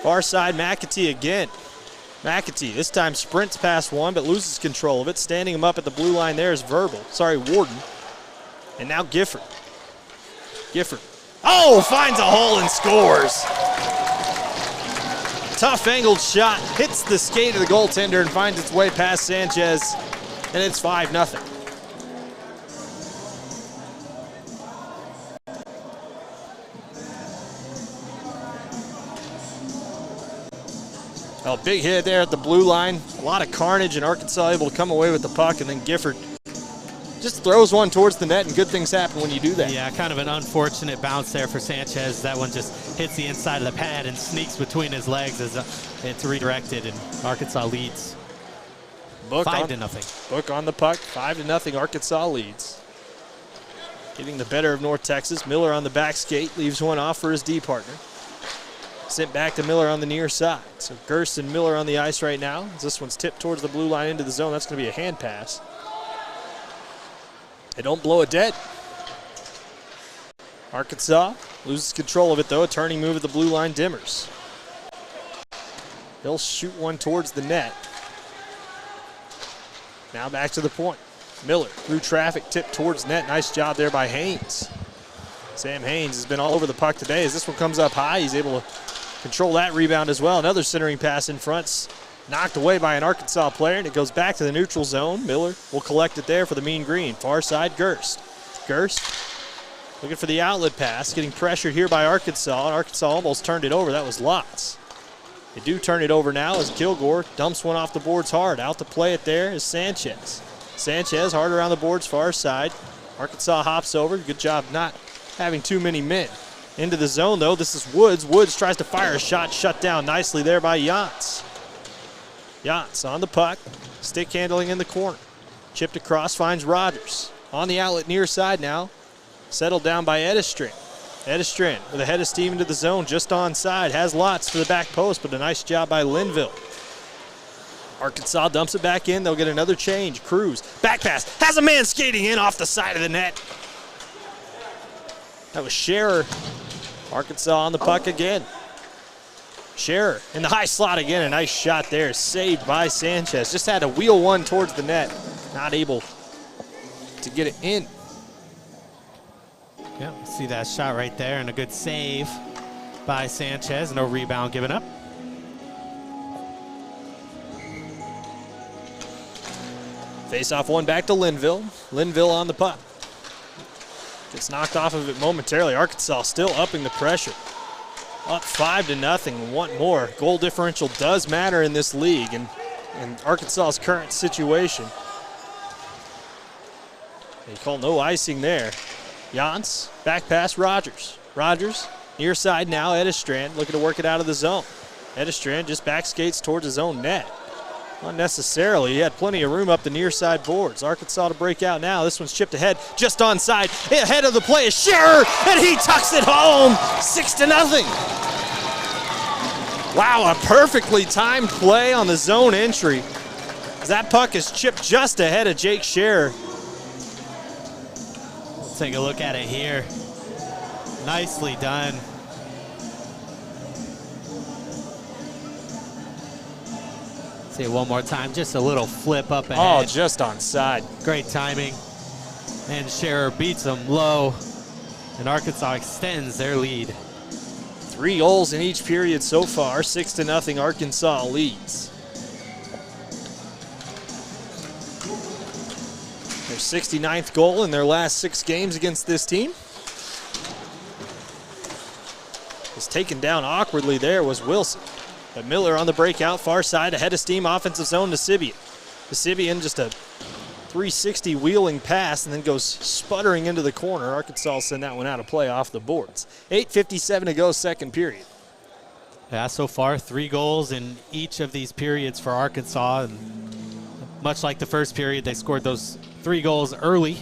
Far side, McAtee again. McAtee this time sprints past one, but loses control of it. Standing him up at the blue line there is Verbal. Sorry, Warden. And now Gifford. Gifford. Oh, finds a hole and scores. Tough angled shot. Hits the skate of the goaltender and finds its way past Sanchez. And it's 5-0. Oh, big hit there at the blue line. A lot of carnage, and Arkansas able to come away with the puck, and then Gifford just throws one towards the net, and good things happen when you do that. Yeah, kind of an unfortunate bounce there for Sanchez. That one just hits the inside of the pad and sneaks between his legs as it's redirected, and Arkansas leads 5-0. Book on the puck, 5-0. Arkansas leads. Getting the better of North Texas. Miller on the back skate, leaves one off for his D partner. Sent back to Miller on the near side. So Gerst and Miller on the ice right now. As this one's tipped towards the blue line into the zone. That's going to be a hand pass. They don't blow it dead. Arkansas loses control of it, though. A turning move at the blue line. Dimmers. He'll shoot one towards the net. Now back to the point. Miller through traffic, tipped towards net. Nice job there by Haynes. Sam Haynes has been all over the puck today. As this one comes up high, he's able to control that rebound as well. Another centering pass in front. Knocked away by an Arkansas player, and it goes back to the neutral zone. Miller will collect it there for the Mean Green. Far side, Gerst. Gerst looking for the outlet pass, getting pressured here by Arkansas, and Arkansas almost turned it over. That was Lots. They do turn it over now as Kilgore dumps one off the boards hard. Out to play it there is Sanchez. Sanchez hard around the boards, far side. Arkansas hops over. Good job not having too many men. Into the zone, though. This is Woods. Woods tries to fire a shot, shut down nicely there by Yance. Yance on the puck. Stick handling in the corner. Chipped across, finds Rogers. On the outlet near side now. Settled down by Edistrin. Edistrin with a head of steam into the zone, just onside. Has Lots to the back post, but a nice job by Linville. Arkansas dumps it back in. They'll get another change. Cruz, back pass. Has a man skating in off the side of the net. That was Scherer. Arkansas on the puck again. Scherer in the high slot again. A nice shot there. Saved by Sanchez. Just had to wheel one towards the net. Not able to get it in. Yeah, see that shot right there, and a good save by Sanchez. No rebound given up. Face-off one back to Linville. Linville on the puck. Gets knocked off of it momentarily. Arkansas still upping the pressure. Up 5-0. Want more. Goal differential does matter in this league, and Arkansas's current situation. They call no icing there. Jans, back pass, Rogers. Rogers Near side now, Edistrand looking to work it out of the zone. Edistrand just back skates towards his own net. Unnecessarily, he had plenty of room up the near side boards. Arkansas to break out now. This one's chipped ahead, just onside. Ahead of the play is Scherer, and he tucks it home, 6-0. Wow, a perfectly timed play on the zone entry. That puck is chipped just ahead of Jake Scherer. Let's take a look at it here. Nicely done. See it one more time, just a little flip up ahead. Oh, just onside. Great timing. And Scherer beats him low, and Arkansas extends their lead. 3 goals in each period so far, 6-0 Arkansas leads. Their 69th goal in their last 6 games against this team. Was taken down awkwardly there was Wilson. But Miller on the breakout, far side, ahead of steam, offensive zone to Sibian. Sibian just a 360 wheeling pass and then goes sputtering into the corner. Arkansas send that one out of play off the boards. 8:57 to go, second period. Yeah, so far 3 goals in each of these periods for Arkansas. And much like the first period, they scored those 3 goals early,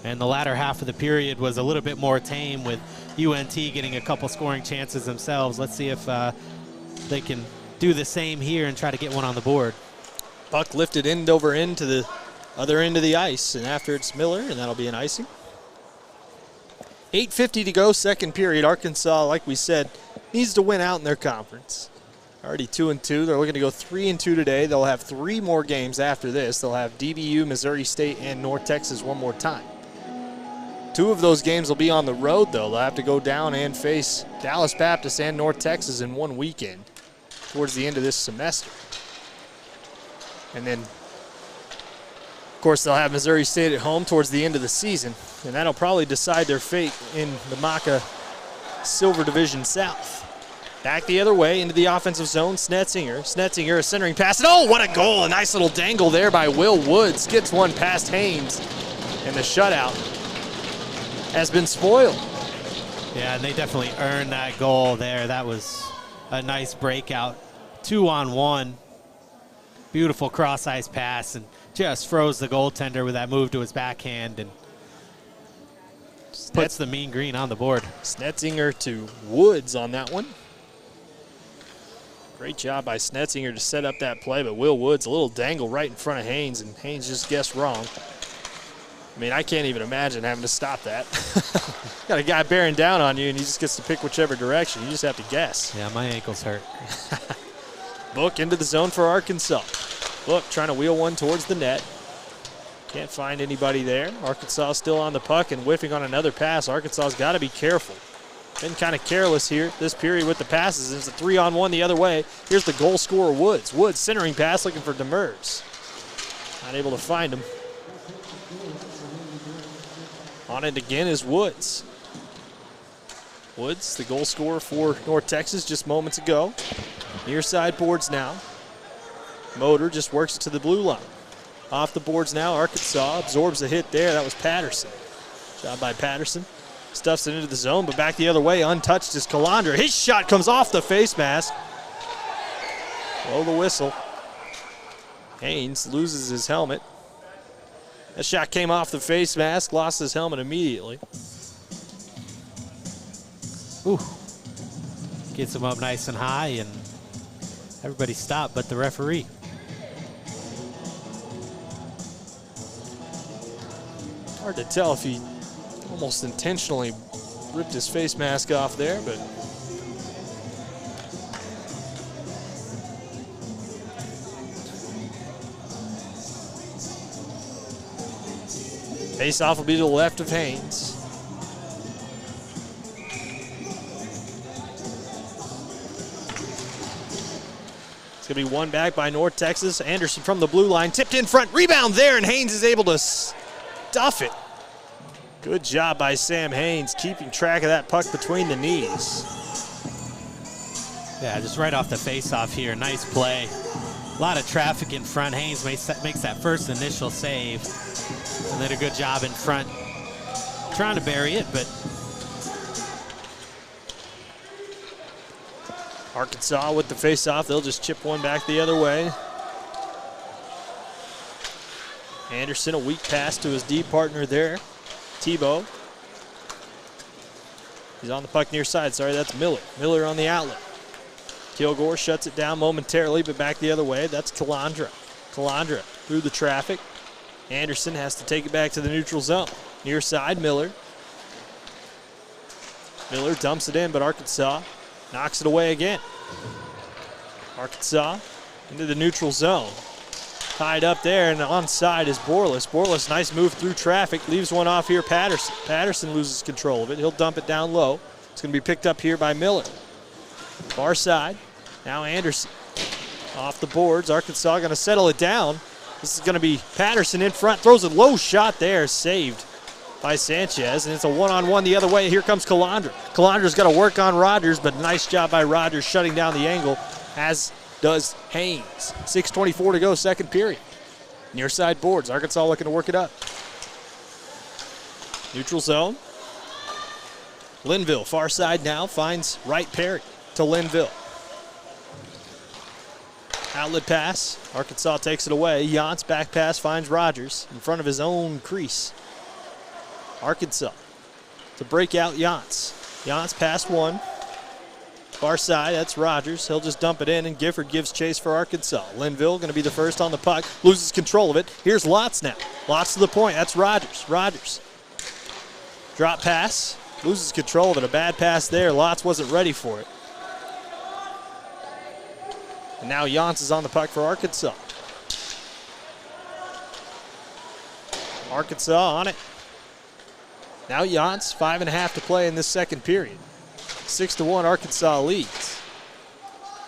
and the latter half of the period was a little bit more tame with UNT getting a couple scoring chances themselves. Let's see if they can do the same here and try to get one on the board. Puck lifted end over end to the other end of the ice, and after it's Miller, and that'll be an icing. 8:50 to go, second period. Arkansas, like we said, needs to win out in their conference. Already 2-2. They're looking to go 3-2 today. They'll have 3 more games after this. They'll have DBU, Missouri State, and North Texas one more time. 2 of those games will be on the road, though. They'll have to go down and face Dallas Baptist and North Texas in one weekend towards the end of this semester. And then, of course, they'll have Missouri State at home towards the end of the season, and that'll probably decide their fate in the MACA Silver Division South. Back the other way into the offensive zone, Snetzinger. Snetzinger, a centering pass, and oh, what a goal. A nice little dangle there by Will Woods. Gets one past Haynes, and the shutout has been spoiled. Yeah, and they definitely earned that goal there. That was a nice breakout. 2-on-1. Beautiful cross-ice pass, and just froze the goaltender with that move to his backhand and puts the Mean Green on the board. Snetzinger to Woods on that one. Great job by Snetzinger to set up that play, but Will Woods, a little dangle right in front of Haynes, and Haynes just guessed wrong. I mean, I can't even imagine having to stop that. Got a guy bearing down on you, and he just gets to pick whichever direction. You just have to guess. Yeah, my ankles hurt. Book into the zone for Arkansas. Book trying to wheel one towards the net. Can't find anybody there. Arkansas still on the puck and whiffing on another pass. Arkansas's got to be careful. Been kind of careless here this period with the passes. It's a 3-on-1 the other way. Here's the goal scorer, Woods. Woods centering pass looking for Demers. Not able to find him. On it again is Woods. Woods, the goal scorer for North Texas just moments ago. Near side boards now. Motor just works to the blue line. Off the boards now, Arkansas absorbs the hit there. That was Patterson. Job by Patterson. Stuffs it into the zone, but back the other way, untouched is Calandra. His shot comes off the face mask. Blow the whistle. Haynes loses his helmet. That shot came off the face mask, lost his helmet immediately. Ooh. Gets him up nice and high, and everybody stopped but the referee. Hard to tell if he almost intentionally ripped his face mask off there, but face-off will be to the left of Haynes. It's going to be won back by North Texas. Anderson from the blue line, tipped in front, rebound there, and Haynes is able to stuff it. Good job by Sam Haynes, keeping track of that puck between the knees. Yeah, just right off the face-off here. Nice play. A lot of traffic in front. Haynes makes that first initial save. And did a good job in front. Trying to bury it, but Arkansas with the face-off. They'll just chip one back the other way. Anderson, a weak pass to his D partner there. Tebow. He's on the puck near side. Sorry, that's Miller. Miller on the outlet. Kilgore shuts it down momentarily, but back the other way. That's Calandra. Calandra through the traffic. Anderson has to take it back to the neutral zone. Near side, Miller. Miller dumps it in, but Arkansas knocks it away again. Arkansas into the neutral zone. Tied up there, and onside is Borlas. Borlas, nice move through traffic. Leaves one off here, Patterson. Patterson loses control of it. He'll dump it down low. It's going to be picked up here by Miller. Far side. Now Anderson. Off the boards. Arkansas going to settle it down. This is going to be Patterson in front. Throws a low shot there. Saved by Sanchez, and it's a one-on-one the other way. Here comes Calandra. Calandra's got to work on Rogers, but nice job by Rogers shutting down the angle, as does Haynes. 6:24 to go, second period. Near side boards. Arkansas looking to work it up. Neutral zone. Linville, far side now, finds Wright Perry to Linville. Outlet pass. Arkansas takes it away. Yance back pass finds Rogers in front of his own crease. Arkansas to break out Yance. Yance past one. Far side, that's Rogers. He'll just dump it in, and Gifford gives chase for Arkansas. Linville going to be the first on the puck. Loses control of it. Here's Lotz now. Lotz to the point. That's Rogers. Rogers. Drop pass. Loses control of it. A bad pass there. Lotz wasn't ready for it. And now Yance is on the puck for Arkansas. Arkansas on it. Now Yance, 5.5 to play in this second period. 6-1, Arkansas leads.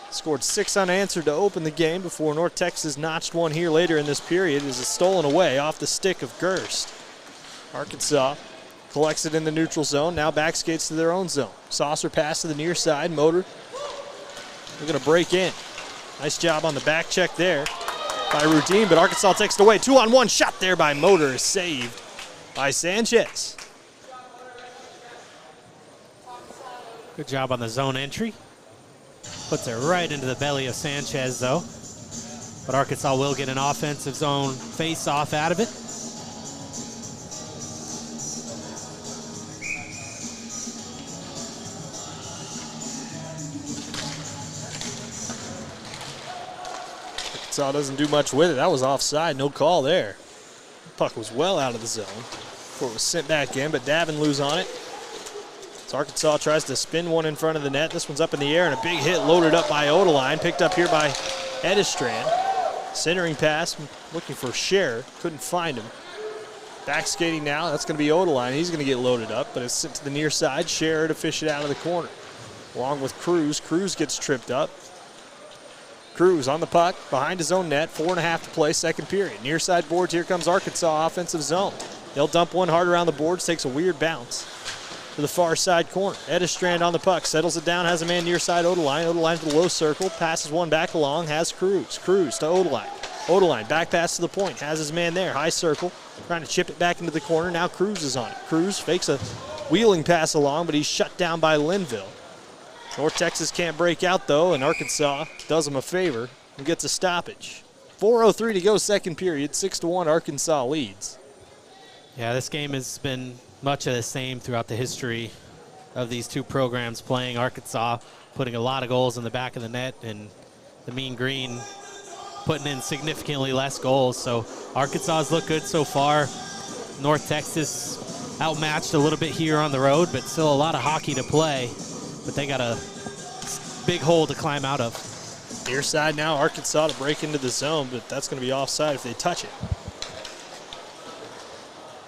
Scored 6 unanswered to open the game before North Texas notched one here later in this period. As it's stolen away off the stick of Gerst. Arkansas collects it in the neutral zone. Now back skates to their own zone. Saucer pass to the near side. Motor. They're going to break in. Nice job on the back check there by Rudin, but Arkansas takes it away. 2-on-1 shot there by Motor, saved by Sanchez. Good job on the zone entry. Puts it right into the belly of Sanchez, though. But Arkansas will get an offensive zone face-off out of it. Arkansas doesn't do much with it. That was offside, no call there. The puck was well out of the zone before it was sent back in, but Davenlou's on it. So Arkansas tries to spin one in front of the net. This one's up in the air, and a big hit loaded up by Odeline. Picked up here by Edestrand. Centering pass, looking for Scherer. Couldn't find him. Back skating now. That's going to be Odeline. He's going to get loaded up, but it's sent to the near side. Scherer to fish it out of the corner. Along with Cruz. Cruz gets tripped up. Cruz on the puck, behind his own net. 4.5 to play, second period. Near side boards, here comes Arkansas offensive zone. They'll dump one hard around the boards, takes a weird bounce to the far side corner. Edestrand on the puck, settles it down, has a man near side Odeline. Odeline to the low circle, passes one back along, has Cruz. Cruz to Odeline. Odeline back pass to the point, has his man there, high circle, trying to chip it back into the corner. Now Cruz is on it. Cruz fakes a wheeling pass along, but he's shut down by Linville. North Texas can't break out, though, and Arkansas does them a favor and gets a stoppage. 4:03 to go, second period. 6-1, Arkansas leads. Yeah, this game has been much of the same throughout the history of these two programs playing. Arkansas putting a lot of goals in the back of the net, and the Mean Green putting in significantly less goals. So Arkansas's looked good so far. North Texas outmatched a little bit here on the road, but still a lot of hockey to play. But they got a big hole to climb out of. Near side now, Arkansas to break into the zone, but that's going to be offside if they touch it.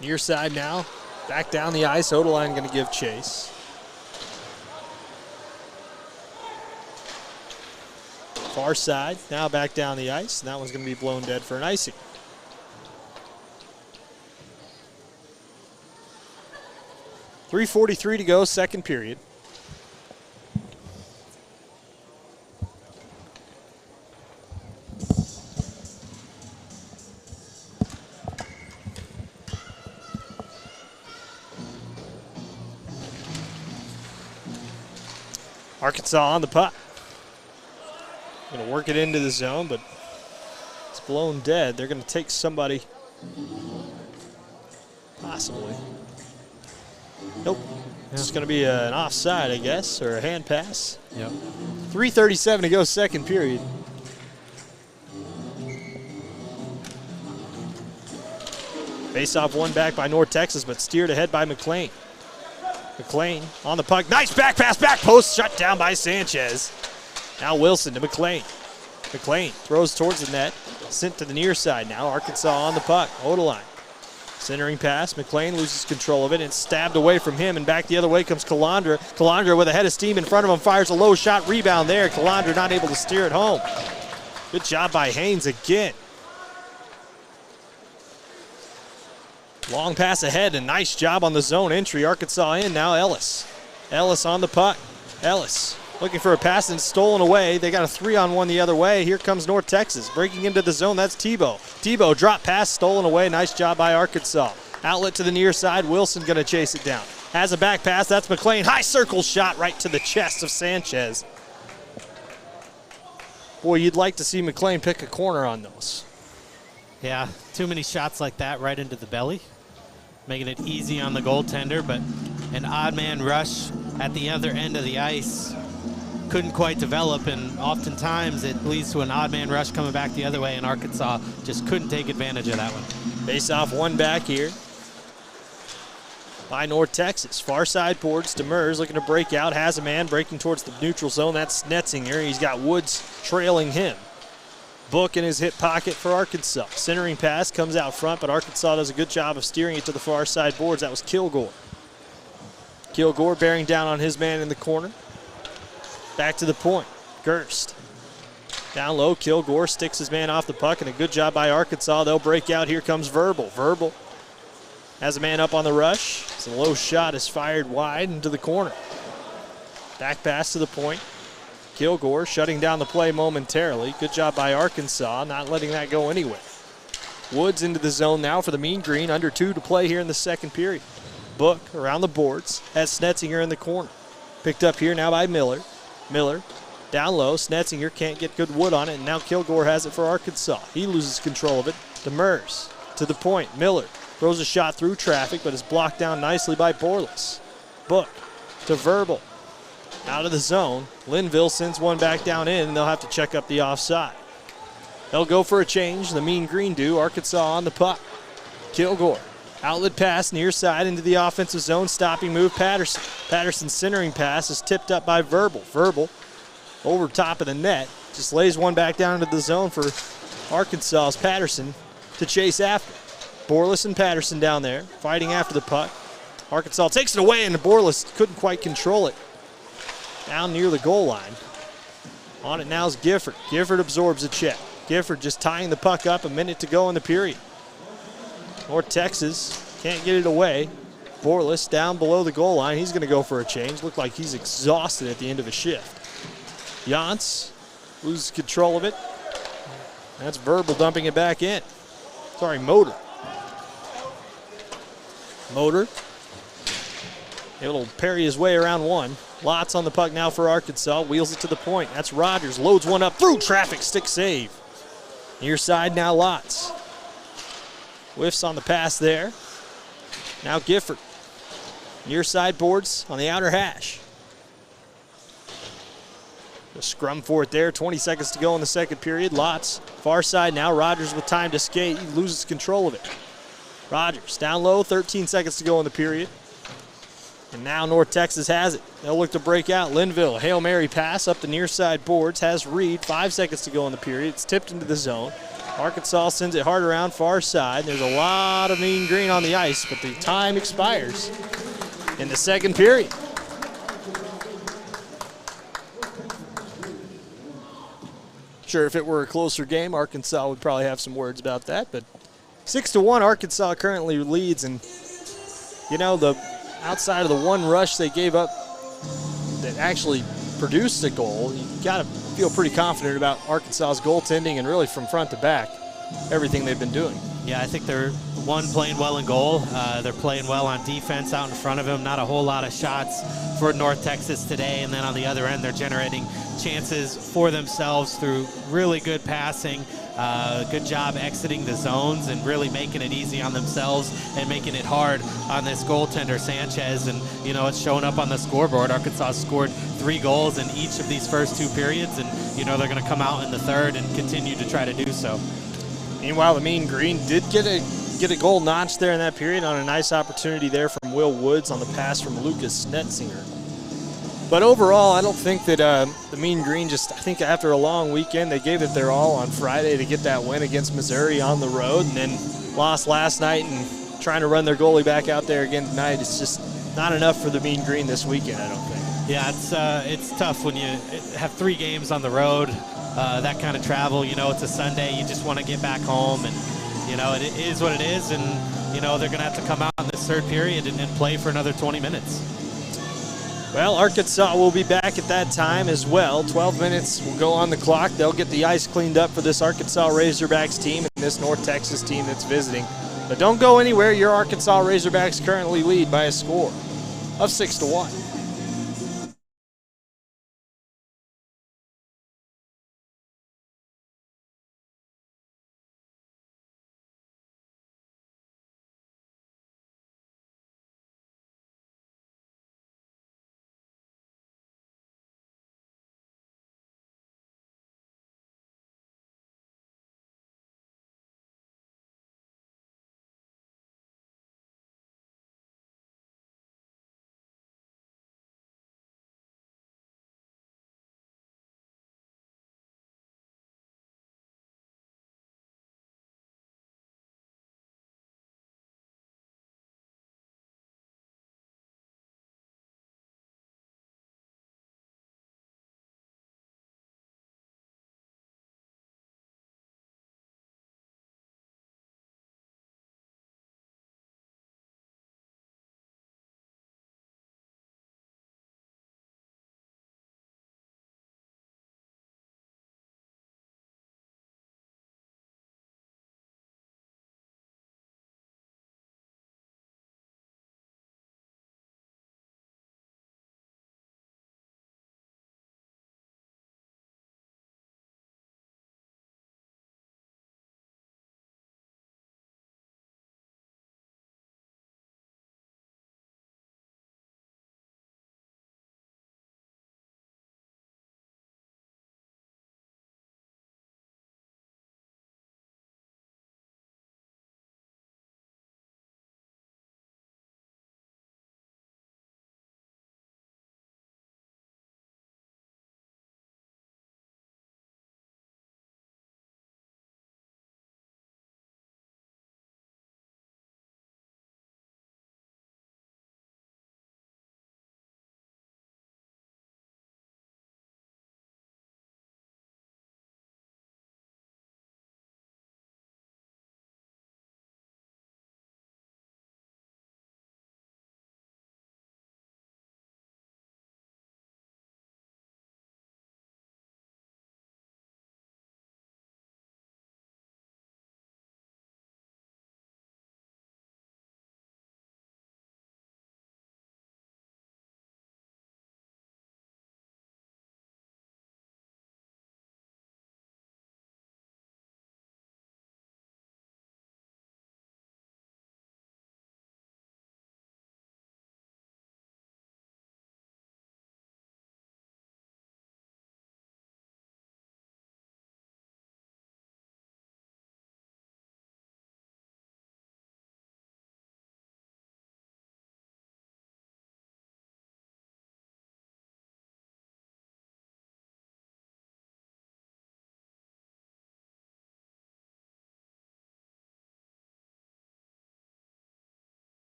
Near side now, back down the ice. Odeline going to give chase. Far side, now back down the ice, and that one's going to be blown dead for an icing. .343 to go, second period. Arkansas on the puck. They'll work it into the zone, but it's blown dead. They're going to take somebody, possibly. Nope. This is going to be an offside, I guess, or a hand pass. Yep. 3:37 to go, second period. Face-off one back by North Texas, but steered ahead by McLean. McLean on the puck. Nice back pass, back post, shut down by Sanchez. Now Wilson to McLean. McLean throws towards the net, sent to the near side now. Arkansas on the puck, Odeline. Centering pass, McLean loses control of it and stabbed away from him, and back the other way comes Calandra. Calandra with a head of steam in front of him, fires a low shot, rebound there. Calandra not able to steer it home. Good job by Haynes again. Long pass ahead, and nice job on the zone entry. Arkansas in now, Ellis. Ellis on the puck. Ellis looking for a pass and stolen away. They got a 3-on-1 the other way. Here comes North Texas. Breaking into the zone, that's Tebow. Tebow drop pass, stolen away. Nice job by Arkansas. Outlet to the near side. Wilson going to chase it down. Has a back pass, that's McLean. High circle shot right to the chest of Sanchez. Boy, you'd like to see McLean pick a corner on those. Yeah, too many shots like that right into the belly, making it easy on the goaltender, but an odd man rush at the other end of the ice couldn't quite develop, and oftentimes it leads to an odd man rush coming back the other way, and Arkansas just couldn't take advantage of that one. Face off one back here by North Texas. Far side boards, Demers looking to break out, has a man breaking towards the neutral zone. That's Netzinger. He's got Woods trailing him. Book in his hip pocket for Arkansas. Centering pass comes out front, but Arkansas does a good job of steering it to the far side boards. That was Kilgore. Kilgore bearing down on his man in the corner. Back to the point. Gerst. Down low, Kilgore sticks his man off the puck, and a good job by Arkansas. They'll break out. Here comes Verbal. Verbal has a man up on the rush. It's a low shot is fired wide into the corner. Back pass to the point. Kilgore shutting down the play momentarily. Good job by Arkansas, not letting that go anywhere. Woods into the zone now for the Mean Green. Under 2 to play here in the second period. Book around the boards. Has Snetzinger in the corner. Picked up here now by Miller. Miller down low. Snetzinger can't get good wood on it, and now Kilgore has it for Arkansas. He loses control of it. Demers to the point. Miller throws a shot through traffic, but is blocked down nicely by Borlis. Book to Verbal. Out of the zone. Linville sends one back down in, and they'll have to check up the offside. They'll go for a change. The Mean Green do. Arkansas on the puck. Kilgore. Outlet pass near side into the offensive zone. Stopping move, Patterson. Patterson's centering pass is tipped up by Verbal. Verbal over top of the net. Just lays one back down into the zone for Arkansas's Patterson to chase after. Borlis and Patterson down there fighting after the puck. Arkansas takes it away, and Borlis couldn't quite control it. Down near the goal line. On it now is Gifford. Gifford absorbs a check. Gifford just tying the puck up, a minute to go in the period. North Texas can't get it away. Borlis down below the goal line. He's going to go for a change. Looked like he's exhausted at the end of a shift. Jantz loses control of it. That's Verbal dumping it back in. Sorry, Motor. Motor able to parry his way around one. Lots on the puck now for Arkansas. Wheels it to the point. That's Rogers. Loads one up through traffic. Stick save. Near side now Lots. Whiffs on the pass there. Now Gifford. Near side boards on the outer hash. The scrum for it there. 20 seconds to go in the second period. Lots. Far side now. Rogers with time to skate. He loses control of it. Rogers down low. 13 seconds to go in the period. And now North Texas has it. They'll look to break out. Linville, Hail Mary pass up the near side boards. Has Reed. 5 seconds to go in the period. It's tipped into the zone. Arkansas sends it hard around far side. There's a lot of Mean Green on the ice, but the time expires in the second period. Sure, if it were a closer game, Arkansas would probably have some words about that, but 6-1, Arkansas currently leads, and you know, the outside of the one rush they gave up that actually produced a goal, you got to feel pretty confident about Arkansas's goaltending and really from front to back. everything they've been doing. Yeah, I think they're, one, playing well in goal. They're playing well on defense out in front of him. Not a whole lot of shots for North Texas today. And then on the other end, they're generating chances for themselves through really good passing. Good job exiting the zones and really making it easy on themselves and making it hard on this goaltender, Sanchez. And, you know, it's showing up on the scoreboard. Arkansas scored 3 goals in each of these first 2 periods. And, you know, they're going to come out in the third and continue to try to do so. Meanwhile, the Mean Green did get a goal notched there in that period on a nice opportunity there from Will Woods on the pass from Lucas Snetzinger. But overall, I don't think that the Mean Green I think after a long weekend, they gave it their all on Friday to get that win against Missouri on the road, and then lost last night and trying to run their goalie back out there again tonight. It's just not enough for the Mean Green this weekend, I don't think. Yeah, it's tough when you have 3 games on the road, that kind of travel. You know, it's a Sunday. You just want to get back home, and, you know, it is what it is. And, you know, they're going to have to come out in this third period and play for another 20 minutes. Well, Arkansas will be back at that time as well. 12 minutes will go on the clock. They'll get the ice cleaned up for this Arkansas Razorbacks team and this North Texas team that's visiting. But don't go anywhere. Your Arkansas Razorbacks currently lead by a score of 6-1.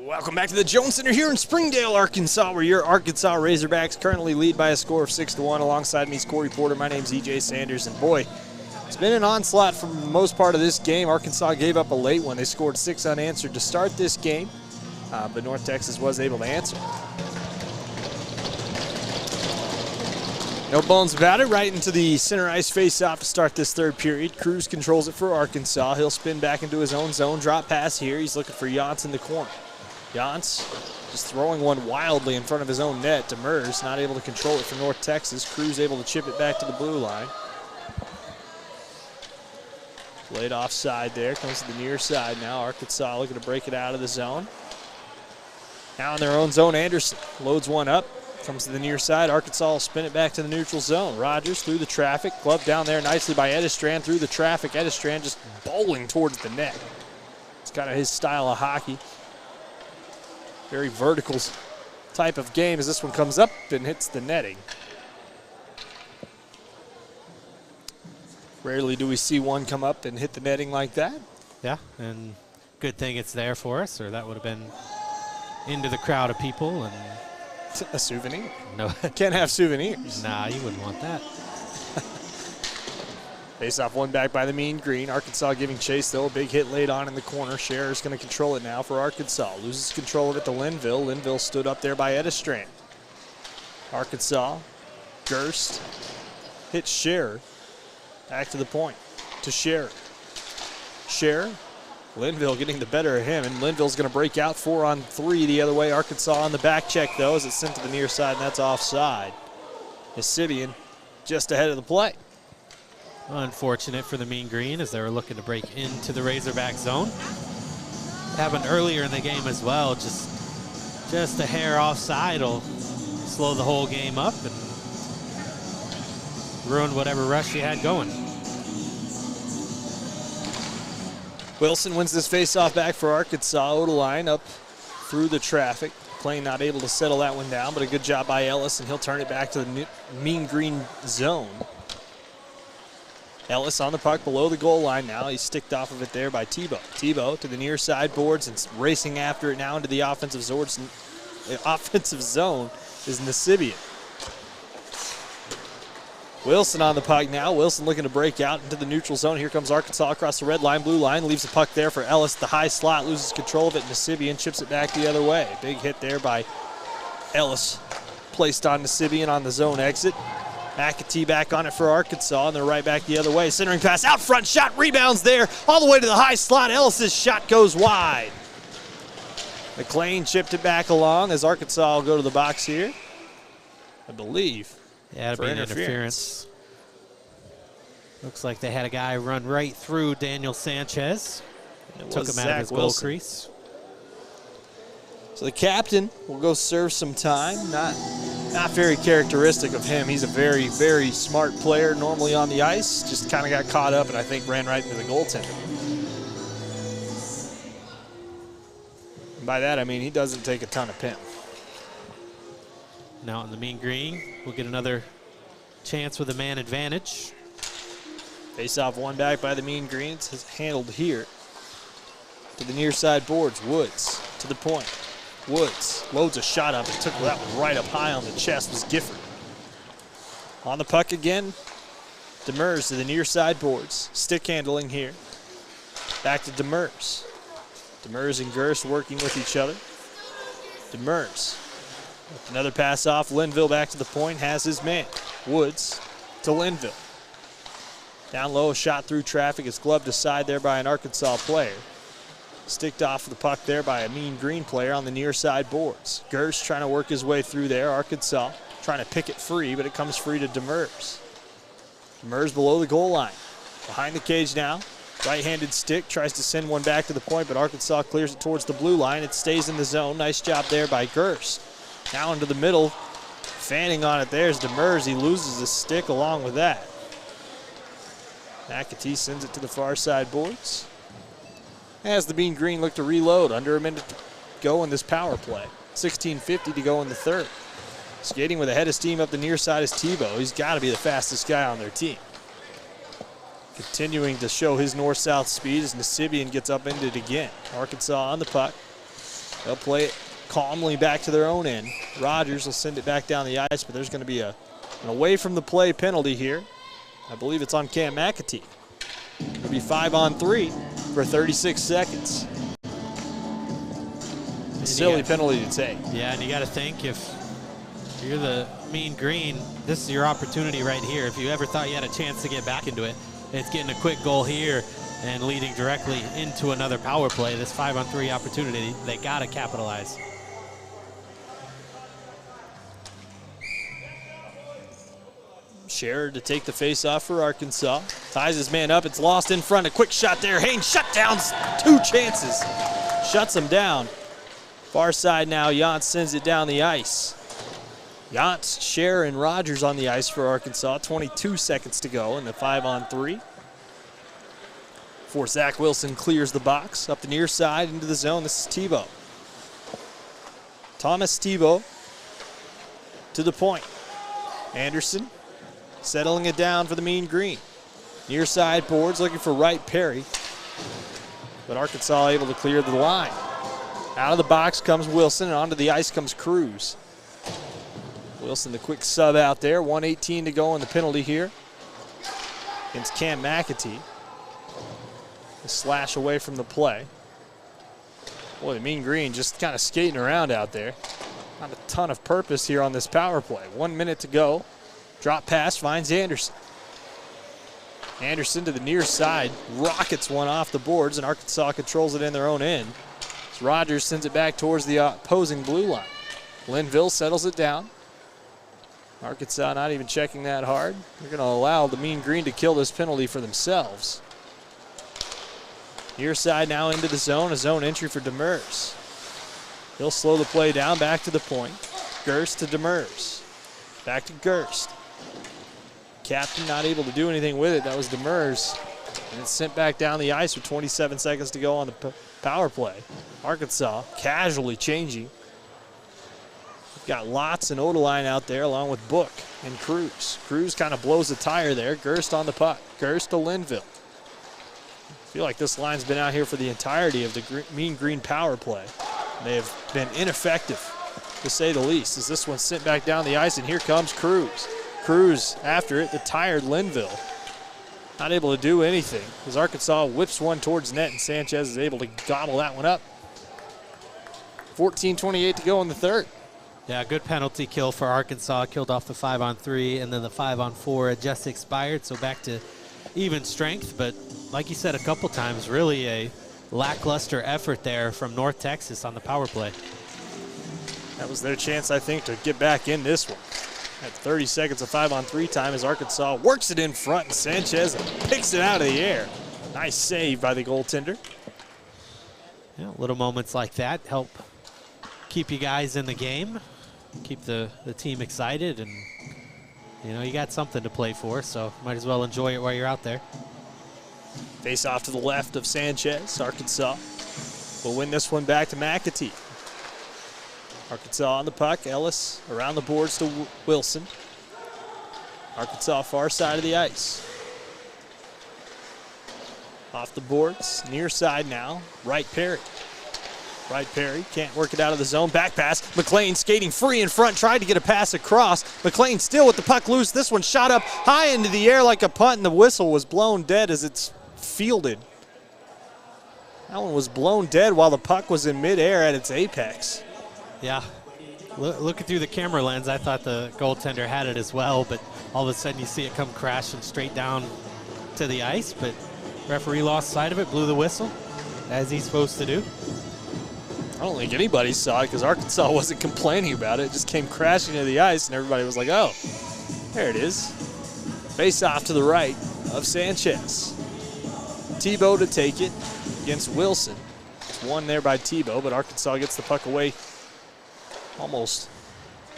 Welcome back to the Jones Center here in Springdale, Arkansas, where your Arkansas Razorbacks currently lead by a score of 6-1. Alongside me is Corry Porter. My name's EJ Sanders, and boy, it's been an onslaught for the most part of this game. Arkansas gave up a late one. They scored 6 unanswered to start this game, but North Texas was able to answer. No bones about it. Right into the center ice face-off to start this third period. Cruz controls it for Arkansas. He'll spin back into his own zone. Drop pass here. He's looking for Yance in the corner. Yance just throwing one wildly in front of his own net. Demers not able to control it for North Texas. Cruz able to chip it back to the blue line. Played offside there. Comes to the near side now. Arkansas looking to break it out of the zone. Now in their own zone, Anderson loads one up. Comes to the near side. Arkansas will spin it back to the neutral zone. Rogers through the traffic. Gloved down there nicely by Edistrand through the traffic. Edistrand just bowling towards the net. It's kind of his style of hockey. Very vertical type of game as this one comes up and hits the netting. Rarely do we see one come up and hit the netting like that. Yeah, and good thing it's there for us, or that would have been into the crowd of people. And a souvenir. No. Can't have souvenirs. Nah, you wouldn't want that. Face-off one back by the Mean Green. Arkansas giving chase, though. A big hit laid on in the corner. Scherer's going to control it now for Arkansas. Loses control of it to Linville. Linville stood up there by Edistrand. Arkansas, Gerst, hits Scherer. Back to the point to Scherer. Scherer, Linville getting the better of him, and Linville's going to break out 4-on-3 the other way. Arkansas on the back check, though, as it's sent to the near side, and that's offside. Sibian just ahead of the play. Unfortunate for the Mean Green as they were looking to break into the Razorback zone. Happened earlier in the game as well. Just a hair offside will slow the whole game up and ruin whatever rush you had going. Wilson wins this faceoff back for Arkansas. Odeline up through the traffic. Plain not able to settle that one down, but a good job by Ellis, and he'll turn it back to the Mean Green zone. Ellis on the puck below the goal line now. He's sticked off of it there by Tebow. Tebow to the near side boards and racing after it now into the offensive zone is Nasibian. Wilson on the puck now. Wilson looking to break out into the neutral zone. Here comes Arkansas across the red line, blue line. Leaves the puck there for Ellis. The high slot loses control of it. Nasibian chips it back the other way. Big hit there by Ellis. Placed on Nasibian on the zone exit. McAtee back on it for Arkansas, and they're right back the other way. Centering pass, out front shot, rebounds there, all the way to the high slot. Ellis's shot goes wide. McLean chipped it back along as Arkansas will go to the box here, I believe. Yeah, it'll be an interference. Looks like they had a guy run right through Daniel Sanchez. Took him out of his goal crease. So the captain will go serve some time. Not very characteristic of him. He's a very, very smart player normally on the ice. Just kind of got caught up and I think ran right into the goaltender. And by that I mean he doesn't take a ton of pimp. Now in the Mean Green, we'll get another chance with a man advantage. Face-off one back by the Mean Greens. Is handled here to the near side boards. Woods to the point. Woods loads a shot up and took that one right up high on the chest was Gifford. On the puck again, Demers to the near side boards. Stick handling here. Back to Demers. Demers and Gerst working with each other. Demers. Another pass off. Linville back to the point, has his man. Woods to Linville. Down low, a shot through traffic. It's gloved aside there by an Arkansas player. Sticked off the puck there by a Mean Green player on the near side boards. Gerst trying to work his way through there. Arkansas trying to pick it free, but it comes free to Demers. Demers below the goal line. Behind the cage now. Right-handed stick, tries to send one back to the point, but Arkansas clears it towards the blue line. It stays in the zone. Nice job there by Gerst. Now into the middle. Fanning on it there is Demers. He loses his stick along with that. McAtee sends it to the far side boards. As the Mean Green look to reload, under a minute to go in this power play. 16:50 to go in the third. Skating with a head of steam up the near side is Tebow. He's got to be the fastest guy on their team. Continuing to show his north-south speed as Nasibian gets up into it again. Arkansas on the puck. They'll play it calmly back to their own end. Rogers will send it back down the ice, but there's going to be an away from the play penalty here. I believe it's on Cam McAtee. It'll be 5-on-3 for 36 seconds. A silly penalty to take. Yeah, and you got to think, if you're the Mean Green, this is your opportunity right here. If you ever thought you had a chance to get back into it, it's getting a quick goal here and leading directly into another power play. This 5-on-3 opportunity, they got to capitalize. Scherer to take the face-off for Arkansas. Ties his man up. It's lost in front. A quick shot there. Haynes shut down 2 chances. Shuts him down. Far side now. Yantz sends it down the ice. Yantz, Scherer, and Rogers on the ice for Arkansas. 22 seconds to go in the 5-on-3. Before Zach Wilson clears the box. Up the near side into the zone. This is Tebow. Thomas Tebow to the point. Anderson settling it down for the Mean Green. Near side boards looking for Wright Perry. But Arkansas able to clear the line. Out of the box comes Wilson, and onto the ice comes Cruz. Wilson, the quick sub out there. 1:18 to go in the penalty here against Cam McAtee. A slash away from the play. Boy, the Mean Green just kind of skating around out there. Not a ton of purpose here on this power play. 1 minute to go. Drop pass finds Anderson. Anderson to the near side. Rockets one off the boards, and Arkansas controls it in their own end. As Rogers sends it back towards the opposing blue line. Linville settles it down. Arkansas not even checking that hard. They're going to allow the Mean Green to kill this penalty for themselves. Near side now into the zone. A zone entry for Demers. He'll slow the play down, back to the point. Gerst to Demers. Back to Gerst. Captain not able to do anything with it. That was Demers. And it's sent back down the ice with 27 seconds to go on the power play. Arkansas casually changing. We've got Lotz and Odeline out there along with Book and Cruz. Cruz kind of blows the tire there. Gerst on the puck. Gerst to Linville. I feel like this line's been out here for the entirety of the Mean Green power play. They have been ineffective, to say the least, as this one's sent back down the ice, and here comes Cruz. Cruz after it, the tired Linville. Not able to do anything as Arkansas whips one towards net, and Sanchez is able to gobble that one up. 14:28 to go in the third. Yeah, good penalty kill for Arkansas. Killed off the 5-on-3, and then the 5-on-4 had just expired, so back to even strength. But like you said a couple times, really a lackluster effort there from North Texas on the power play. That was their chance, I think, to get back in this one. At 30 seconds of 5-on-3 time as Arkansas works it in front, and Sanchez picks it out of the air. Nice save by the goaltender. Yeah, little moments like that help keep you guys in the game, keep the team excited, and you know, you got something to play for, so might as well enjoy it while you're out there. Face off to the left of Sanchez. Arkansas will win this one back to McAtee. Arkansas on the puck. Ellis around the boards to Wilson. Arkansas far side of the ice. Off the boards, near side now. Wright Perry. Wright Perry can't work it out of the zone. Back pass. McLean skating free in front. Tried to get a pass across. McLean still with the puck loose. This one shot up high into the air like a punt, and the whistle was blown dead as it's fielded. That one was blown dead while the puck was in midair at its apex. Yeah, looking through the camera lens, I thought the goaltender had it as well, but all of a sudden you see it come crashing straight down to the ice, but referee lost sight of it, blew the whistle, as he's supposed to do. I don't think anybody saw it because Arkansas wasn't complaining about it. It just came crashing to the ice, and everybody was like, oh, there it is. Face off to the right of Sanchez. Tebow to take it against Wilson. It's won there by Tebow, but Arkansas gets the puck away almost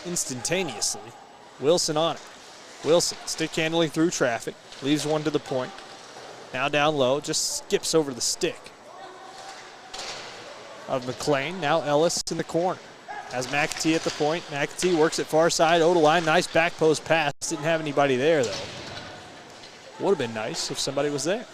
instantaneously. Wilson on it. Wilson stick handling through traffic. Leaves one to the point. Now down low. Just skips over the stick of McLean. Now Ellis in the corner. Has McAtee at the point. McAtee works it far side. Odeline. Nice back post pass. Didn't have anybody there, though. Would have been nice if somebody was there.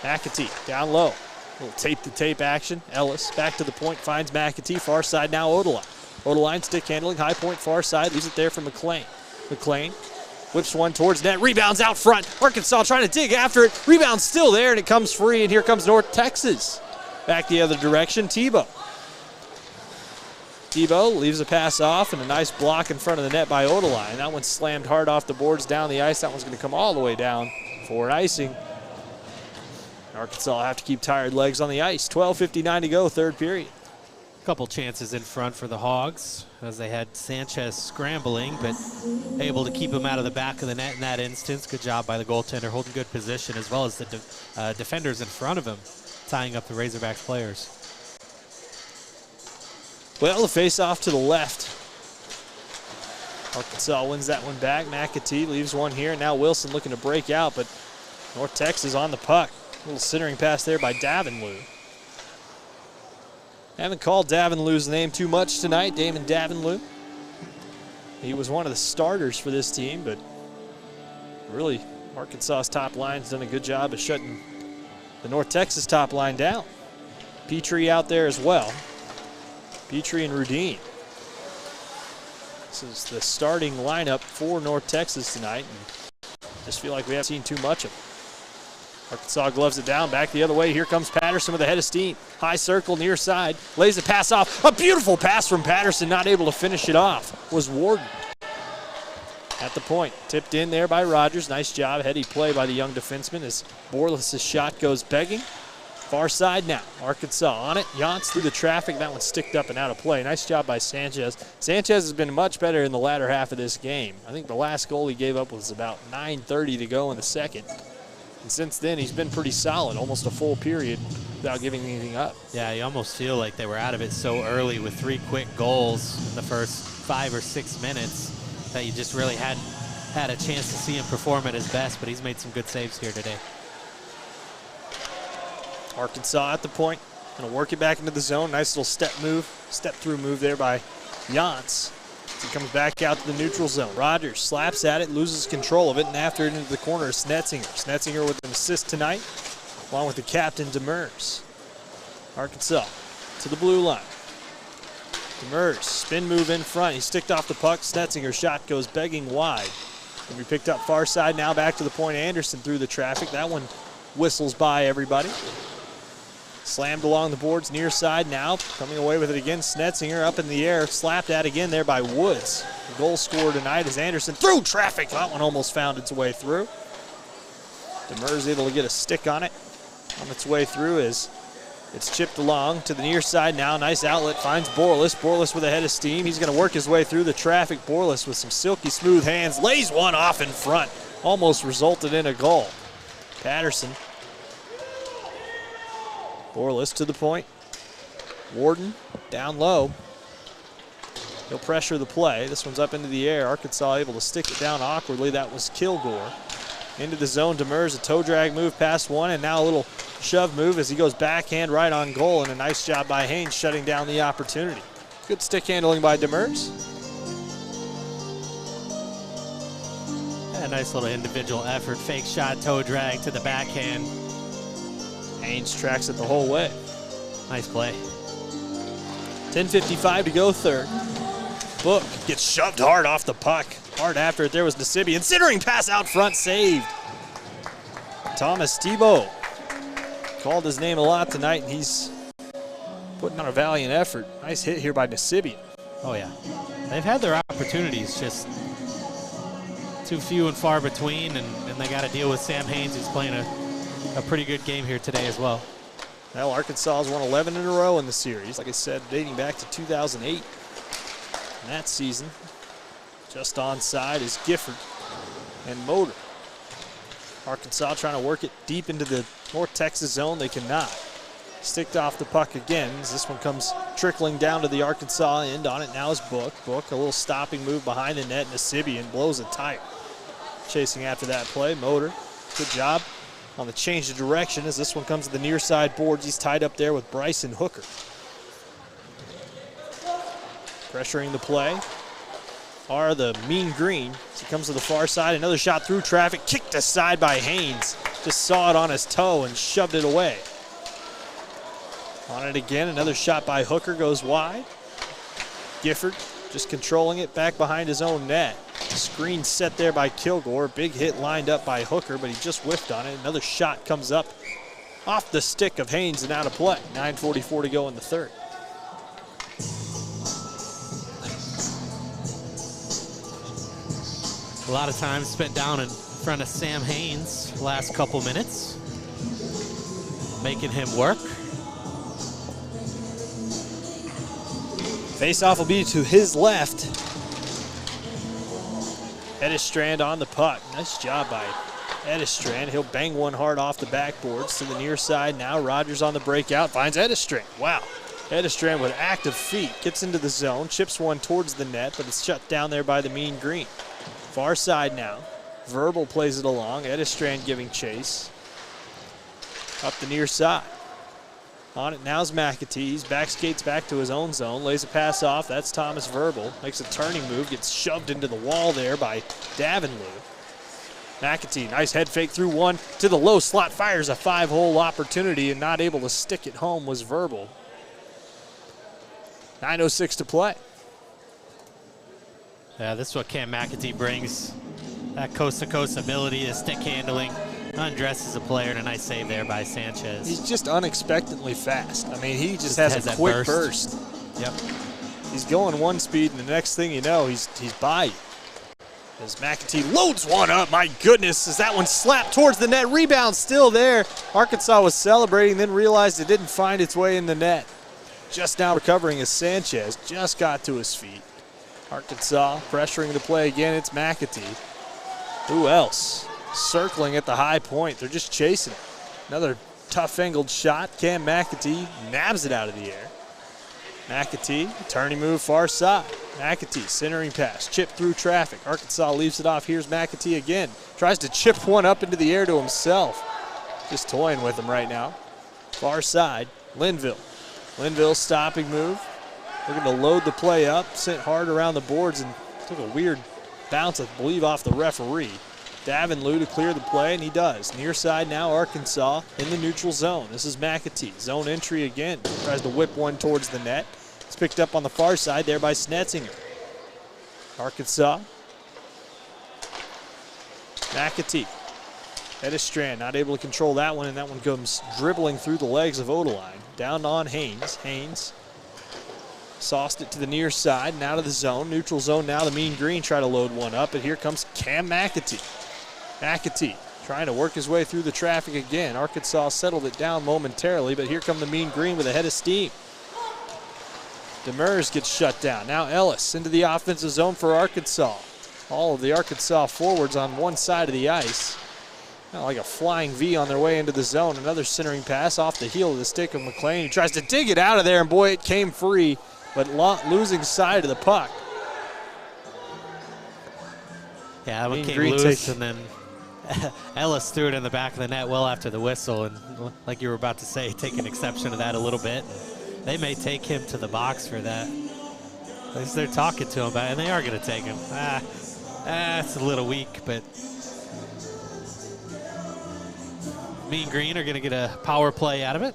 McAtee down low. Little tape-to-tape action. Ellis back to the point, finds McAtee. Far side now, Odeline. Odeline stick handling, high point, far side. Leaves it there for McLean. McLean whips one towards net. Rebounds out front. Arkansas trying to dig after it. Rebound still there, and it comes free, and here comes North Texas. Back the other direction, Tebow. Tebow leaves a pass off, and a nice block in front of the net by Odeline. That one slammed hard off the boards down the ice. That one's going to come all the way down for an icing. Arkansas will have to keep tired legs on the ice. 12:59 to go, third period. Couple chances in front for the Hogs as they had Sanchez scrambling, but able to keep him out of the back of the net in that instance. Good job by the goaltender holding good position, as well as the defenders in front of him tying up the Razorbacks players. Well, the face-off to the left. Arkansas wins that one back. McAtee leaves one here. Now Wilson looking to break out, but North Texas on the puck. A little centering pass there by Davenlew. Haven't called Davenlew's name too much tonight, Damon Davenlew. He was one of the starters for this team, but really Arkansas's top line's done a good job of shutting the North Texas top line down. Petrie out there as well. Petrie and Rudine. This is the starting lineup for North Texas tonight, and just feel like we haven't seen too much of it. Arkansas gloves it down, back the other way. Here comes Patterson with a head of steam. High circle, near side, lays the pass off. A beautiful pass from Patterson, not able to finish it off, was Warden. At the point, tipped in there by Rogers. Nice job, heady play by the young defenseman as Borless' shot goes begging. Far side now, Arkansas on it. Yance through the traffic, that one sticked up and out of play. Nice job by Sanchez. Sanchez has been much better in the latter half of this game. I think the last goal he gave up was about 9:30 to go in the second. And since then, he's been pretty solid, almost a full period without giving anything up. Yeah, you almost feel like they were out of it so early with 3 quick goals in the first 5 or 6 minutes that you just really had a chance to see him perform at his best, but he's made some good saves here today. Arkansas at the point, gonna work it back into the zone. Nice little step through move there by Yance. He comes back out to the neutral zone. Rogers slaps at it, loses control of it, and after it into the corner is Snetzinger. Snetzinger with an assist tonight, along with the captain, Demers. Arkansas to the blue line. Demers, spin move in front. He sticked off the puck. Snetzinger's shot goes begging wide. And we picked up far side now, back to the point. Anderson through the traffic. That one whistles by everybody. Slammed along the boards, near side now. Coming away with it again, Snetzinger up in the air. Slapped at again there by Woods. The goal scorer tonight is Anderson through traffic. That one almost found its way through. Demers able to get a stick on it. On its way through as it's chipped along to the near side now. Nice outlet, finds Borless. Borless with a head of steam. He's going to work his way through the traffic. Borless with some silky smooth hands. Lays one off in front. Almost resulted in a goal. Patterson. Borless to the point. Warden down low. He'll pressure the play. This one's up into the air. Arkansas able to stick it down awkwardly. That was Kilgore. Into the zone, Demers, a toe drag move past one, and now a little shove move as he goes backhand right on goal, and a nice job by Haynes shutting down the opportunity. Good stick handling by Demers. A nice little individual effort. Fake shot, toe drag to the backhand. Haynes tracks it the whole way. Nice play. 10:55 to go third. Book gets shoved hard off the puck. Hard after it there was Nasibian. Centering pass out front, saved. Thomas Tebow. Called his name a lot tonight, and he's putting on a valiant effort. Nice hit here by Nasibian. Oh, yeah. They've had their opportunities, just too few and far between, and they got to deal with Sam Haynes, who's playing a pretty good game here today as well. Well, Arkansas has won 11 in a row in the series. Like I said, dating back to 2008. In that season, just onside is Gifford and Motor. Arkansas trying to work it deep into the North Texas zone. They cannot. Sticked off the puck again as this one comes trickling down to the Arkansas end. On it now is Book. Book, a little stopping move behind the net. Nasibian blows a tire. Chasing after that play, Motor. Good job on the change of direction as this one comes to the near side boards. He's tied up there with Bryson Hooker. Pressuring the play are the Mean Green. As he comes to the far side, another shot through traffic, kicked aside by Haynes. Just saw it on his toe and shoved it away. On it again, another shot by Hooker goes wide. Gifford just controlling it back behind his own net. Screen set there by Kilgore. Big hit lined up by Hooker, but he just whiffed on it. Another shot comes up off the stick of Haynes and out of play. 9:44 to go in the third. A lot of time spent down in front of Sam Haynes last couple minutes, making him work. Face-off will be to his left. Edistrand on the puck. Nice job by Edistrand. He'll bang one hard off the backboards to the near side. Now Rogers on the breakout, finds Edistrand. Wow. Edistrand with active feet. Gets into the zone, chips one towards the net, but it's shut down there by the Mean Green. Far side now. Verbal plays it along. Edistrand giving chase. Up the near side. On it now is McAtee. He's back skates back to his own zone. Lays a pass off. That's Thomas Verbal. Makes a turning move. Gets shoved into the wall there by Davenlew. McAtee, nice head fake through one to the low slot. Fires a 5-hole opportunity and not able to stick it home was Verbal. 9:06 to play. Yeah, this is what Cam McAtee brings. That coast-to-coast ability, his stick handling. Undresses a player, and a nice save there by Sanchez. He's just unexpectedly fast. I mean, he just has a quick burst. Yep. He's going one speed, and the next thing you know, he's by you. As McAtee loads one up, my goodness, as that one slapped towards the net. Rebound still there. Arkansas was celebrating, then realized it didn't find its way in the net. Just now recovering as Sanchez just got to his feet. Arkansas pressuring the play again. It's McAtee. Who else? Circling at the high point. They're just chasing it. Another tough angled shot. Cam McAtee nabs it out of the air. McAtee, turning move far side. McAtee, centering pass, chip through traffic. Arkansas leaves it off. Here's McAtee again. Tries to chip one up into the air to himself. Just toying with him right now. Far side, Linville. Linville stopping move. Looking to load the play up. Sent hard around the boards and took a weird bounce, I believe, off the referee. Davenlew to clear the play, and he does. Near side now, Arkansas in the neutral zone. This is McAtee. Zone entry again. Tries to whip one towards the net. It's picked up on the far side there by Snetzinger. Arkansas. McAtee. Edistrand not able to control that one, and that one comes dribbling through the legs of Odeline. Down on Haynes. Haynes sauced it to the near side and out of the zone. Neutral zone now. The Mean Green try to load one up, and here comes Cam McAtee. McAtee trying to work his way through the traffic again. Arkansas settled it down momentarily, but here come the Mean Green with a head of steam. Demers gets shut down. Now Ellis into the offensive zone for Arkansas. All of the Arkansas forwards on one side of the ice. Kind of like a flying V on their way into the zone. Another centering pass off the heel of the stick of McLean. He tries to dig it out of there, and boy, it came free, but losing side of the puck. Yeah, that one came loose, and then Ellis threw it in the back of the net well after the whistle, and like you were about to say, taking exception to that a little bit. They may take him to the box for that. At least they're talking to him about it, and they are going to take him. It's a little weak, but Mean Green are going to get a power play out of it.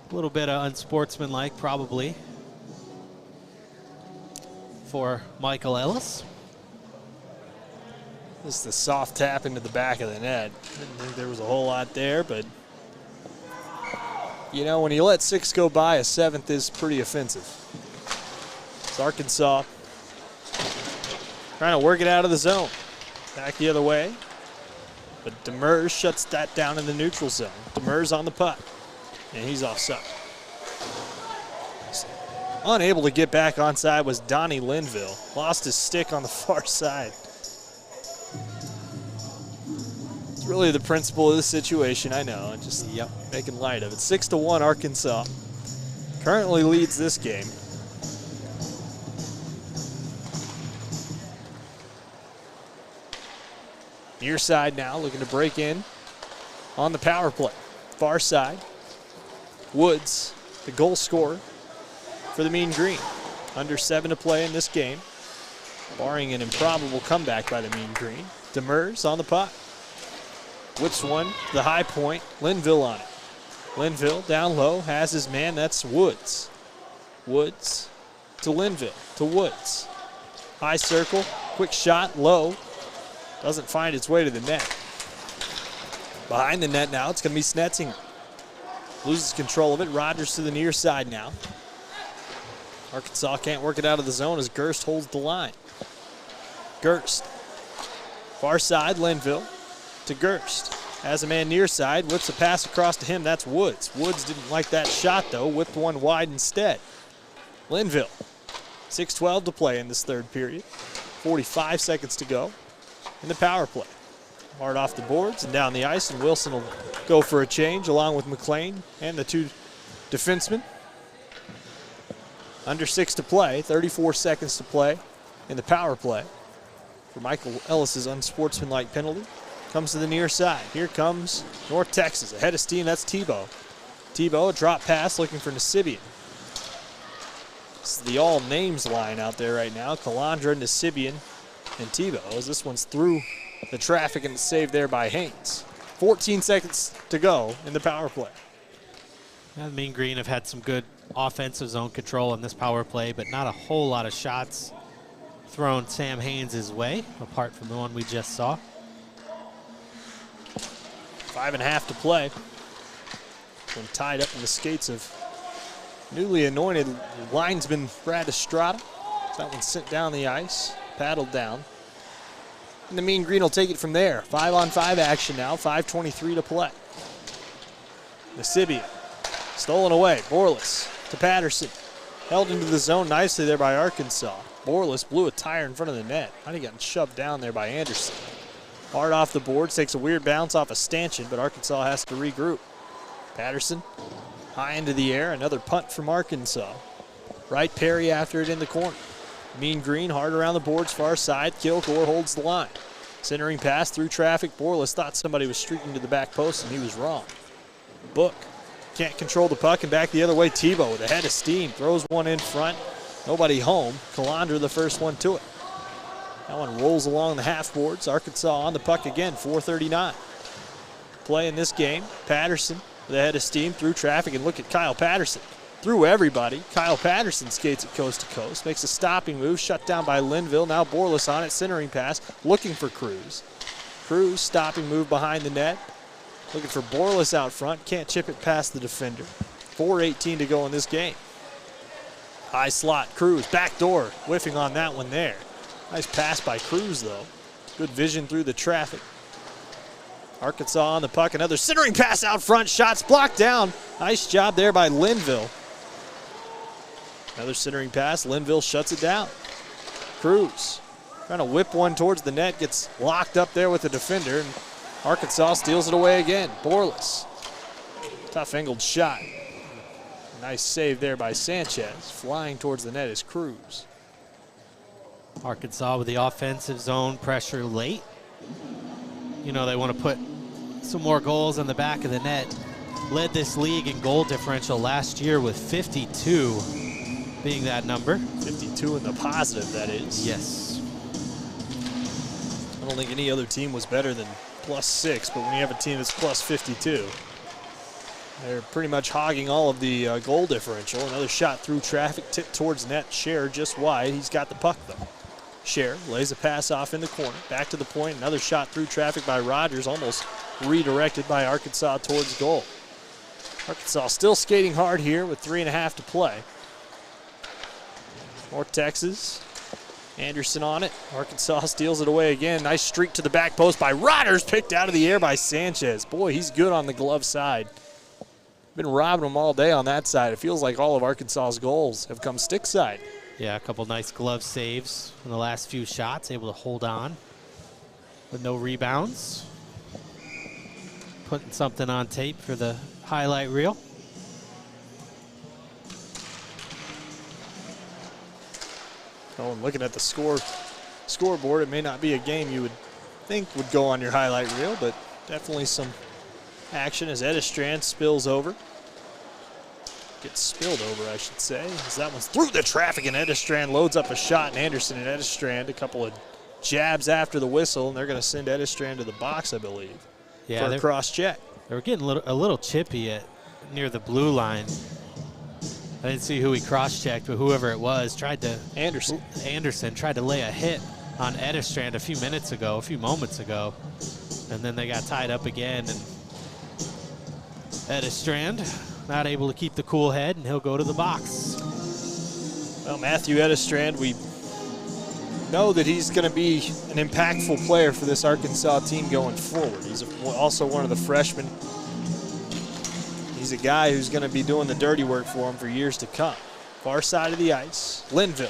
A little bit of unsportsmanlike, probably, for Michael Ellis. This is the soft tap into the back of the net. Didn't think there was a whole lot there, but you know, when you let 6 go by, a 7th is pretty offensive. It's Arkansas trying to work it out of the zone. Back the other way. But Demers shuts that down in the neutral zone. Demers on the puck. And he's offside. Unable to get back onside was Donnie Linville. Lost his stick on the far side. It's really the principle of the situation, I know. And just making light of it. 6-1 Arkansas. Currently leads this game. Near side now, looking to break in on the power play. Far side, Woods, the goal scorer for the Mean Green. Under 7 to play in this game, barring an improbable comeback by the Mean Green. Demers on the puck. Whips one to the high point. Linville on it. Linville down low, has his man, that's Woods. Woods to Linville, to Woods. High circle, quick shot, low. Doesn't find its way to the net. Behind the net now, it's going to be Snetzinger. Loses control of it, Rogers to the near side now. Arkansas can't work it out of the zone as Gerst holds the line. Gerst, far side, Linville to Gerst. Has a man near side, whips a pass across to him, that's Woods. Woods didn't like that shot though, whipped one wide instead. Linville, 6:12 to play in this third period. 45 seconds to go in the power play. Hard off the boards and down the ice, and Wilson will go for a change along with McLean and the two defensemen. Under 6 to play, 34 seconds to play in the power play for Michael Ellis's unsportsmanlike penalty. Comes to the near side. Here comes North Texas. Ahead of steam, that's Tebow. Tebow, a drop pass looking for Nasibian. This is the all names line out there right now. Calandra, Nasibian, and Tebow, as this one's through the traffic and it's saved there by Haynes. 14 seconds to go in the power play. Yeah, the Mean Green have had some good offensive zone control in this power play, but not a whole lot of shots thrown Sam Haynes' way, apart from the one we just saw. 5.5 to play. One tied up in the skates of newly anointed linesman Brad Estrada. That one sent down the ice, paddled down. And the Mean Green will take it from there. 5-on-5 action now, 5:23 to play. Nasibian, stolen away. Borlas to Patterson. Held into the zone nicely there by Arkansas. Borlas blew a tire in front of the net. Might have gotten shoved down there by Anderson. Hard off the boards, takes a weird bounce off a stanchion, but Arkansas has to regroup. Patterson, high into the air, another punt from Arkansas. Right Perry after it in the corner. Mean Green hard around the boards, far side. Kilgore holds the line. Centering pass through traffic. Borlas thought somebody was streaking to the back post, and he was wrong. Book can't control the puck, and back the other way. Tebow with a head of steam, throws one in front. Nobody home. Calandra the first one to it. That one rolls along the half boards. Arkansas on the puck again, 4:39. Play in this game. Patterson with a head of steam through traffic, and look at Kyle Patterson. Through everybody. Kyle Patterson skates it coast to coast, makes a stopping move, shut down by Linville. Now Borlas on it, centering pass, looking for Cruz. Cruz, stopping move behind the net. Looking for Borlas out front, can't chip it past the defender. 4:18 to go in this game. High slot, Cruz, back door, whiffing on that one there. Nice pass by Cruz, though. Good vision through the traffic. Arkansas on the puck. Another centering pass out front. Shots blocked down. Nice job there by Linville. Another centering pass. Linville shuts it down. Cruz trying to whip one towards the net. Gets locked up there with the defender. And Arkansas steals it away again. Borlas. Tough angled shot. Nice save there by Sanchez. Flying towards the net is Cruz. Arkansas with the offensive zone pressure late. You know, they want to put some more goals on the back of the net. Led this league in goal differential last year with 52 being that number. 52 in the positive, that is. Yes. I don't think any other team was better than +6, but when you have a team that's +52, they're pretty much hogging all of the goal differential. Another shot through traffic, tipped towards net. Scher just wide. He's got the puck, though. Scher lays a pass off in the corner. Back to the point. Another shot through traffic by Rogers, almost redirected by Arkansas towards goal. Arkansas still skating hard here with 3.5 to play. North Texas. Anderson on it. Arkansas steals it away again. Nice streak to the back post by Rogers. Picked out of the air by Sanchez. Boy, he's good on the glove side. Been robbing them all day on that side. It feels like all of Arkansas's goals have come stick side. Yeah, a couple nice glove saves in the last few shots. Able to hold on with no rebounds. Putting something on tape for the highlight reel. Oh, and looking at the scoreboard, it may not be a game you would think would go on your highlight reel, but definitely some action as Edistrand spills over. Gets spilled over, I should say, as that one's through the traffic, and Edistrand loads up a shot, and Anderson and Edistrand a couple of jabs after the whistle, and they're going to send Edistrand to the box, I believe, for a cross check. They were getting a little chippy at near the blue line. I didn't see who he cross-checked, but whoever it was tried to Anderson tried to lay a hit on Edestrand a few moments ago, and then they got tied up again. And Edestrand not able to keep the cool head, and he'll go to the box. Well, Matthew Edestrand, we know that he's going to be an impactful player for this Arkansas team going forward. He's also one of the freshmen. He's a guy who's going to be doing the dirty work for him for years to come. Far side of the ice, Linville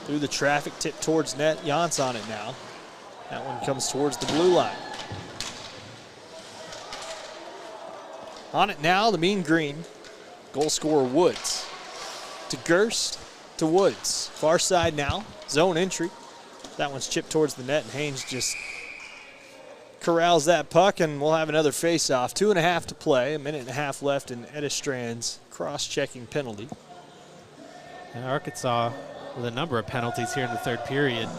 through the traffic, tip towards net. Jans on it now. That one comes towards the blue line. On it now, the Mean Green. Goal scorer Woods. To Gerst, to Woods. Far side now, zone entry. That one's chipped towards the net, and Haynes just corrals that puck, and we'll have another face-off. 2.5 to play, 1.5 left in Edestrand's cross-checking penalty. And Arkansas with a number of penalties here in the third period.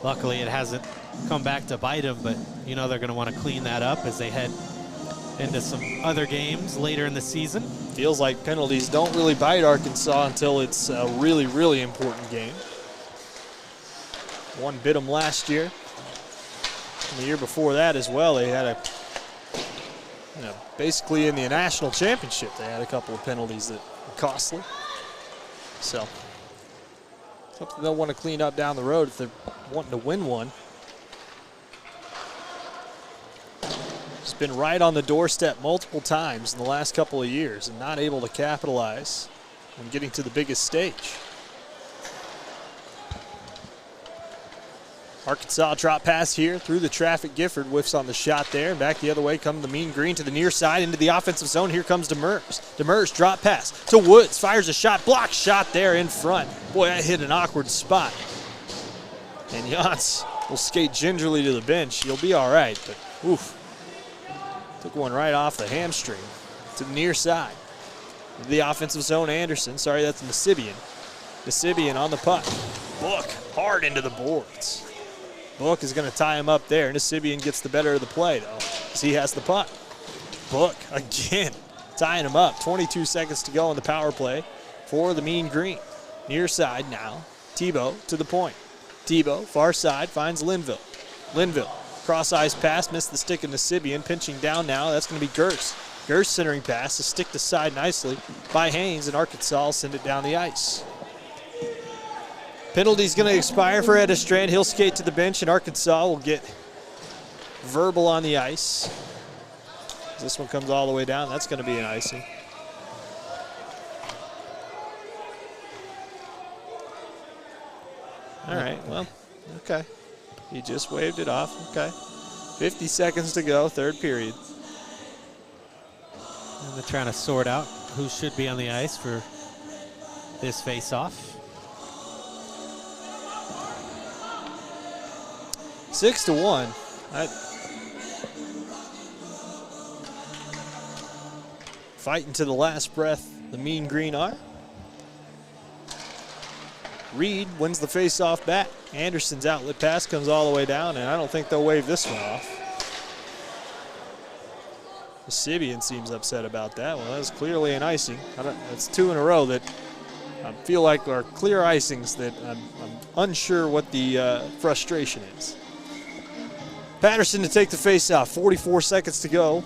Luckily, it hasn't come back to bite them, but you know they're going to want to clean that up as they head into some other games later in the season. Feels like penalties don't really bite Arkansas until it's a really, really important game. One bit them last year. And the year before that as well, they had basically in the national championship, they had a couple of penalties that were costly. So, something they'll want to clean up down the road if they're wanting to win one. It's been right on the doorstep multiple times in the last couple of years and not able to capitalize when getting to the biggest stage. Arkansas drop pass here through the traffic. Gifford whiffs on the shot there, and back the other way come the Mean Green to the near side into the offensive zone. Here comes Demers. Demers drop pass to Woods, fires a shot, blocked shot there in front. Boy, that hit an awkward spot. And Jans will skate gingerly to the bench. He'll be all right, but oof. Took one right off the hamstring to the near side. The offensive zone, Anderson. Sorry, that's Nasibian. Nasibian on the puck. Book hard into the boards. Book is going to tie him up there. Nasibian gets the better of the play, though, as he has the puck. Book, again, tying him up. 22 seconds to go on the power play for the Mean Green. Near side now. Tebow to the point. Tebow, far side, finds Linville. Linville, cross-ice pass, missed the stick of Nasibian. Pinching down now, that's going to be Gerst. Gerst centering pass, a stick to side nicely by Haynes, and Arkansas will send it down the ice. Penalty's going to expire for Edestrand. He'll skate to the bench, and Arkansas will get verbal on the ice. This one comes all the way down. That's going to be an icing. All right, well, okay. He just waved it off. Okay. 50 seconds to go, third period. And they're trying to sort out who should be on the ice for this face-off. 6-1. Fighting to the last breath, the Mean Green are. Reed wins the face-off back. Anderson's outlet pass comes all the way down, and I don't think they'll wave this one off. Nasibian seems upset about that. Well, that's clearly an icing. That's 2 in a row that I feel like are clear icings that I'm unsure what the frustration is. Patterson to take the face-off. 44 seconds to go.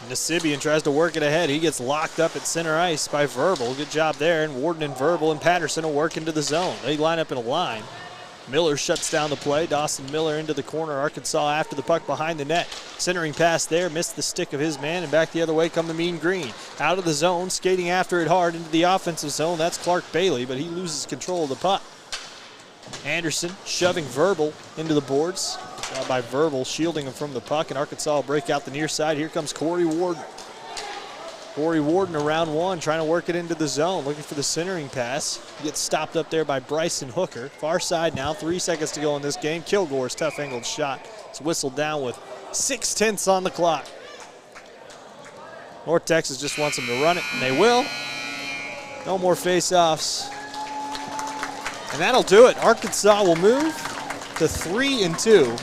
Nasibian tries to work it ahead. He gets locked up at center ice by Verbal. Good job there. And Warden and Verbal and Patterson will work into the zone. They line up in a line. Miller shuts down the play. Dawson Miller into the corner. Arkansas after the puck behind the net. Centering pass there. Missed the stick of his man. And back the other way come the Mean Green. Out of the zone. Skating after it hard into the offensive zone. That's Clark Bailey, but he loses control of the puck. Anderson shoving Verbal into the boards. Good job by Verbal, shielding him from the puck. And Arkansas will break out the near side. Here comes Corry Warden. Corry Warden around one, trying to work it into the zone, looking for the centering pass. He gets stopped up there by Bryson Hooker. Far side now, 3 seconds to go in this game. Kilgore's tough angled shot. It's whistled down with 6/10 on the clock. North Texas just wants them to run it, and they will. No more face-offs. And that'll do it. Arkansas will move to 3-2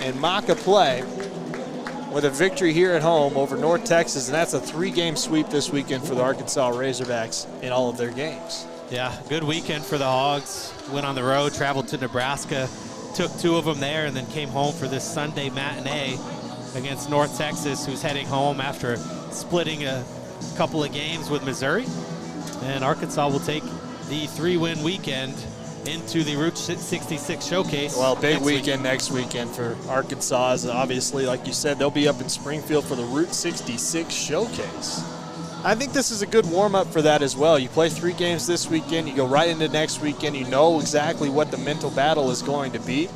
and Maka play with a victory here at home over North Texas, and that's a 3-game sweep this weekend for the Arkansas Razorbacks in all of their games. Yeah, good weekend for the Hogs. Went on the road, traveled to Nebraska, took 2 of them there, and then came home for this Sunday matinee against North Texas, who's heading home after splitting a couple of games with Missouri. And Arkansas will take the 3-win weekend into the Route 66 showcase. Well, big weekend next weekend for Arkansas. As obviously, like you said, they'll be up in Springfield for the Route 66 showcase. I think this is a good warm-up for that as well. You play 3 games this weekend, you go right into next weekend, you know exactly what the mental battle is going to be.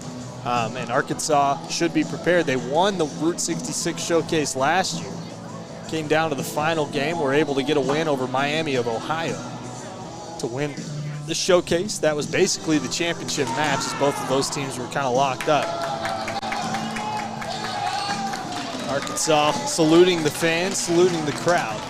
And Arkansas should be prepared. They won the Route 66 showcase last year. Came down to the final game, were able to get a win over Miami of Ohio to win the showcase. That was basically the championship match, as both of those teams were kind of locked up. Arkansas saluting the fans, saluting the crowd.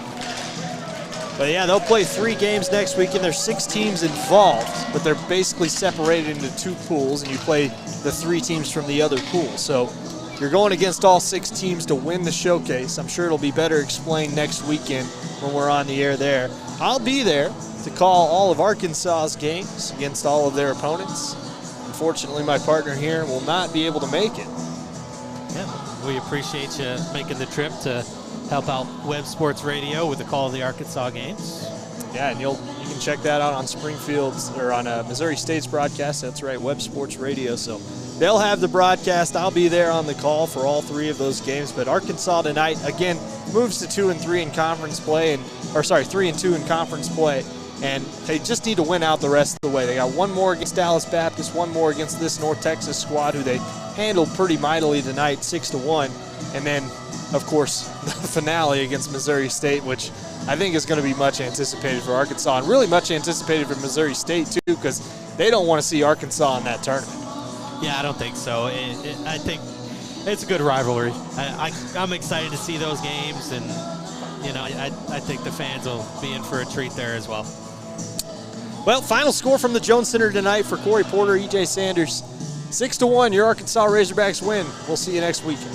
But yeah, they'll play 3 games next weekend. There's 6 teams involved, but they're basically separated into 2 pools, and you play the 3 teams from the other pool. So you're going against all 6 teams to win the showcase. I'm sure it'll be better explained next weekend when we're on the air there. I'll be there to call all of Arkansas's games against all of their opponents. Unfortunately, my partner here will not be able to make it. Yeah, we appreciate you making the trip to help out Web Sports Radio with the call of the Arkansas games. Yeah, and you can check that out on Springfield's or on Missouri State's broadcast. That's right, Web Sports Radio. So they'll have the broadcast. I'll be there on the call for all 3 of those games. But Arkansas tonight again moves to 2-3 in conference play, 3-2 in conference play. And they just need to win out the rest of the way. They got 1 more against Dallas Baptist, 1 more against this North Texas squad, who they handled pretty mightily tonight, 6-1. And then, of course, the finale against Missouri State, which I think is going to be much anticipated for Arkansas, and really much anticipated for Missouri State, too, because they don't want to see Arkansas in that tournament. Yeah, I don't think so. I think it's a good rivalry. I'm excited to see those games, and I think the fans will be in for a treat there as well. Well, final score from the Jones Center tonight for Corry Porter, EJ Sanders. 6-1, your Arkansas Razorbacks win. We'll see you next weekend.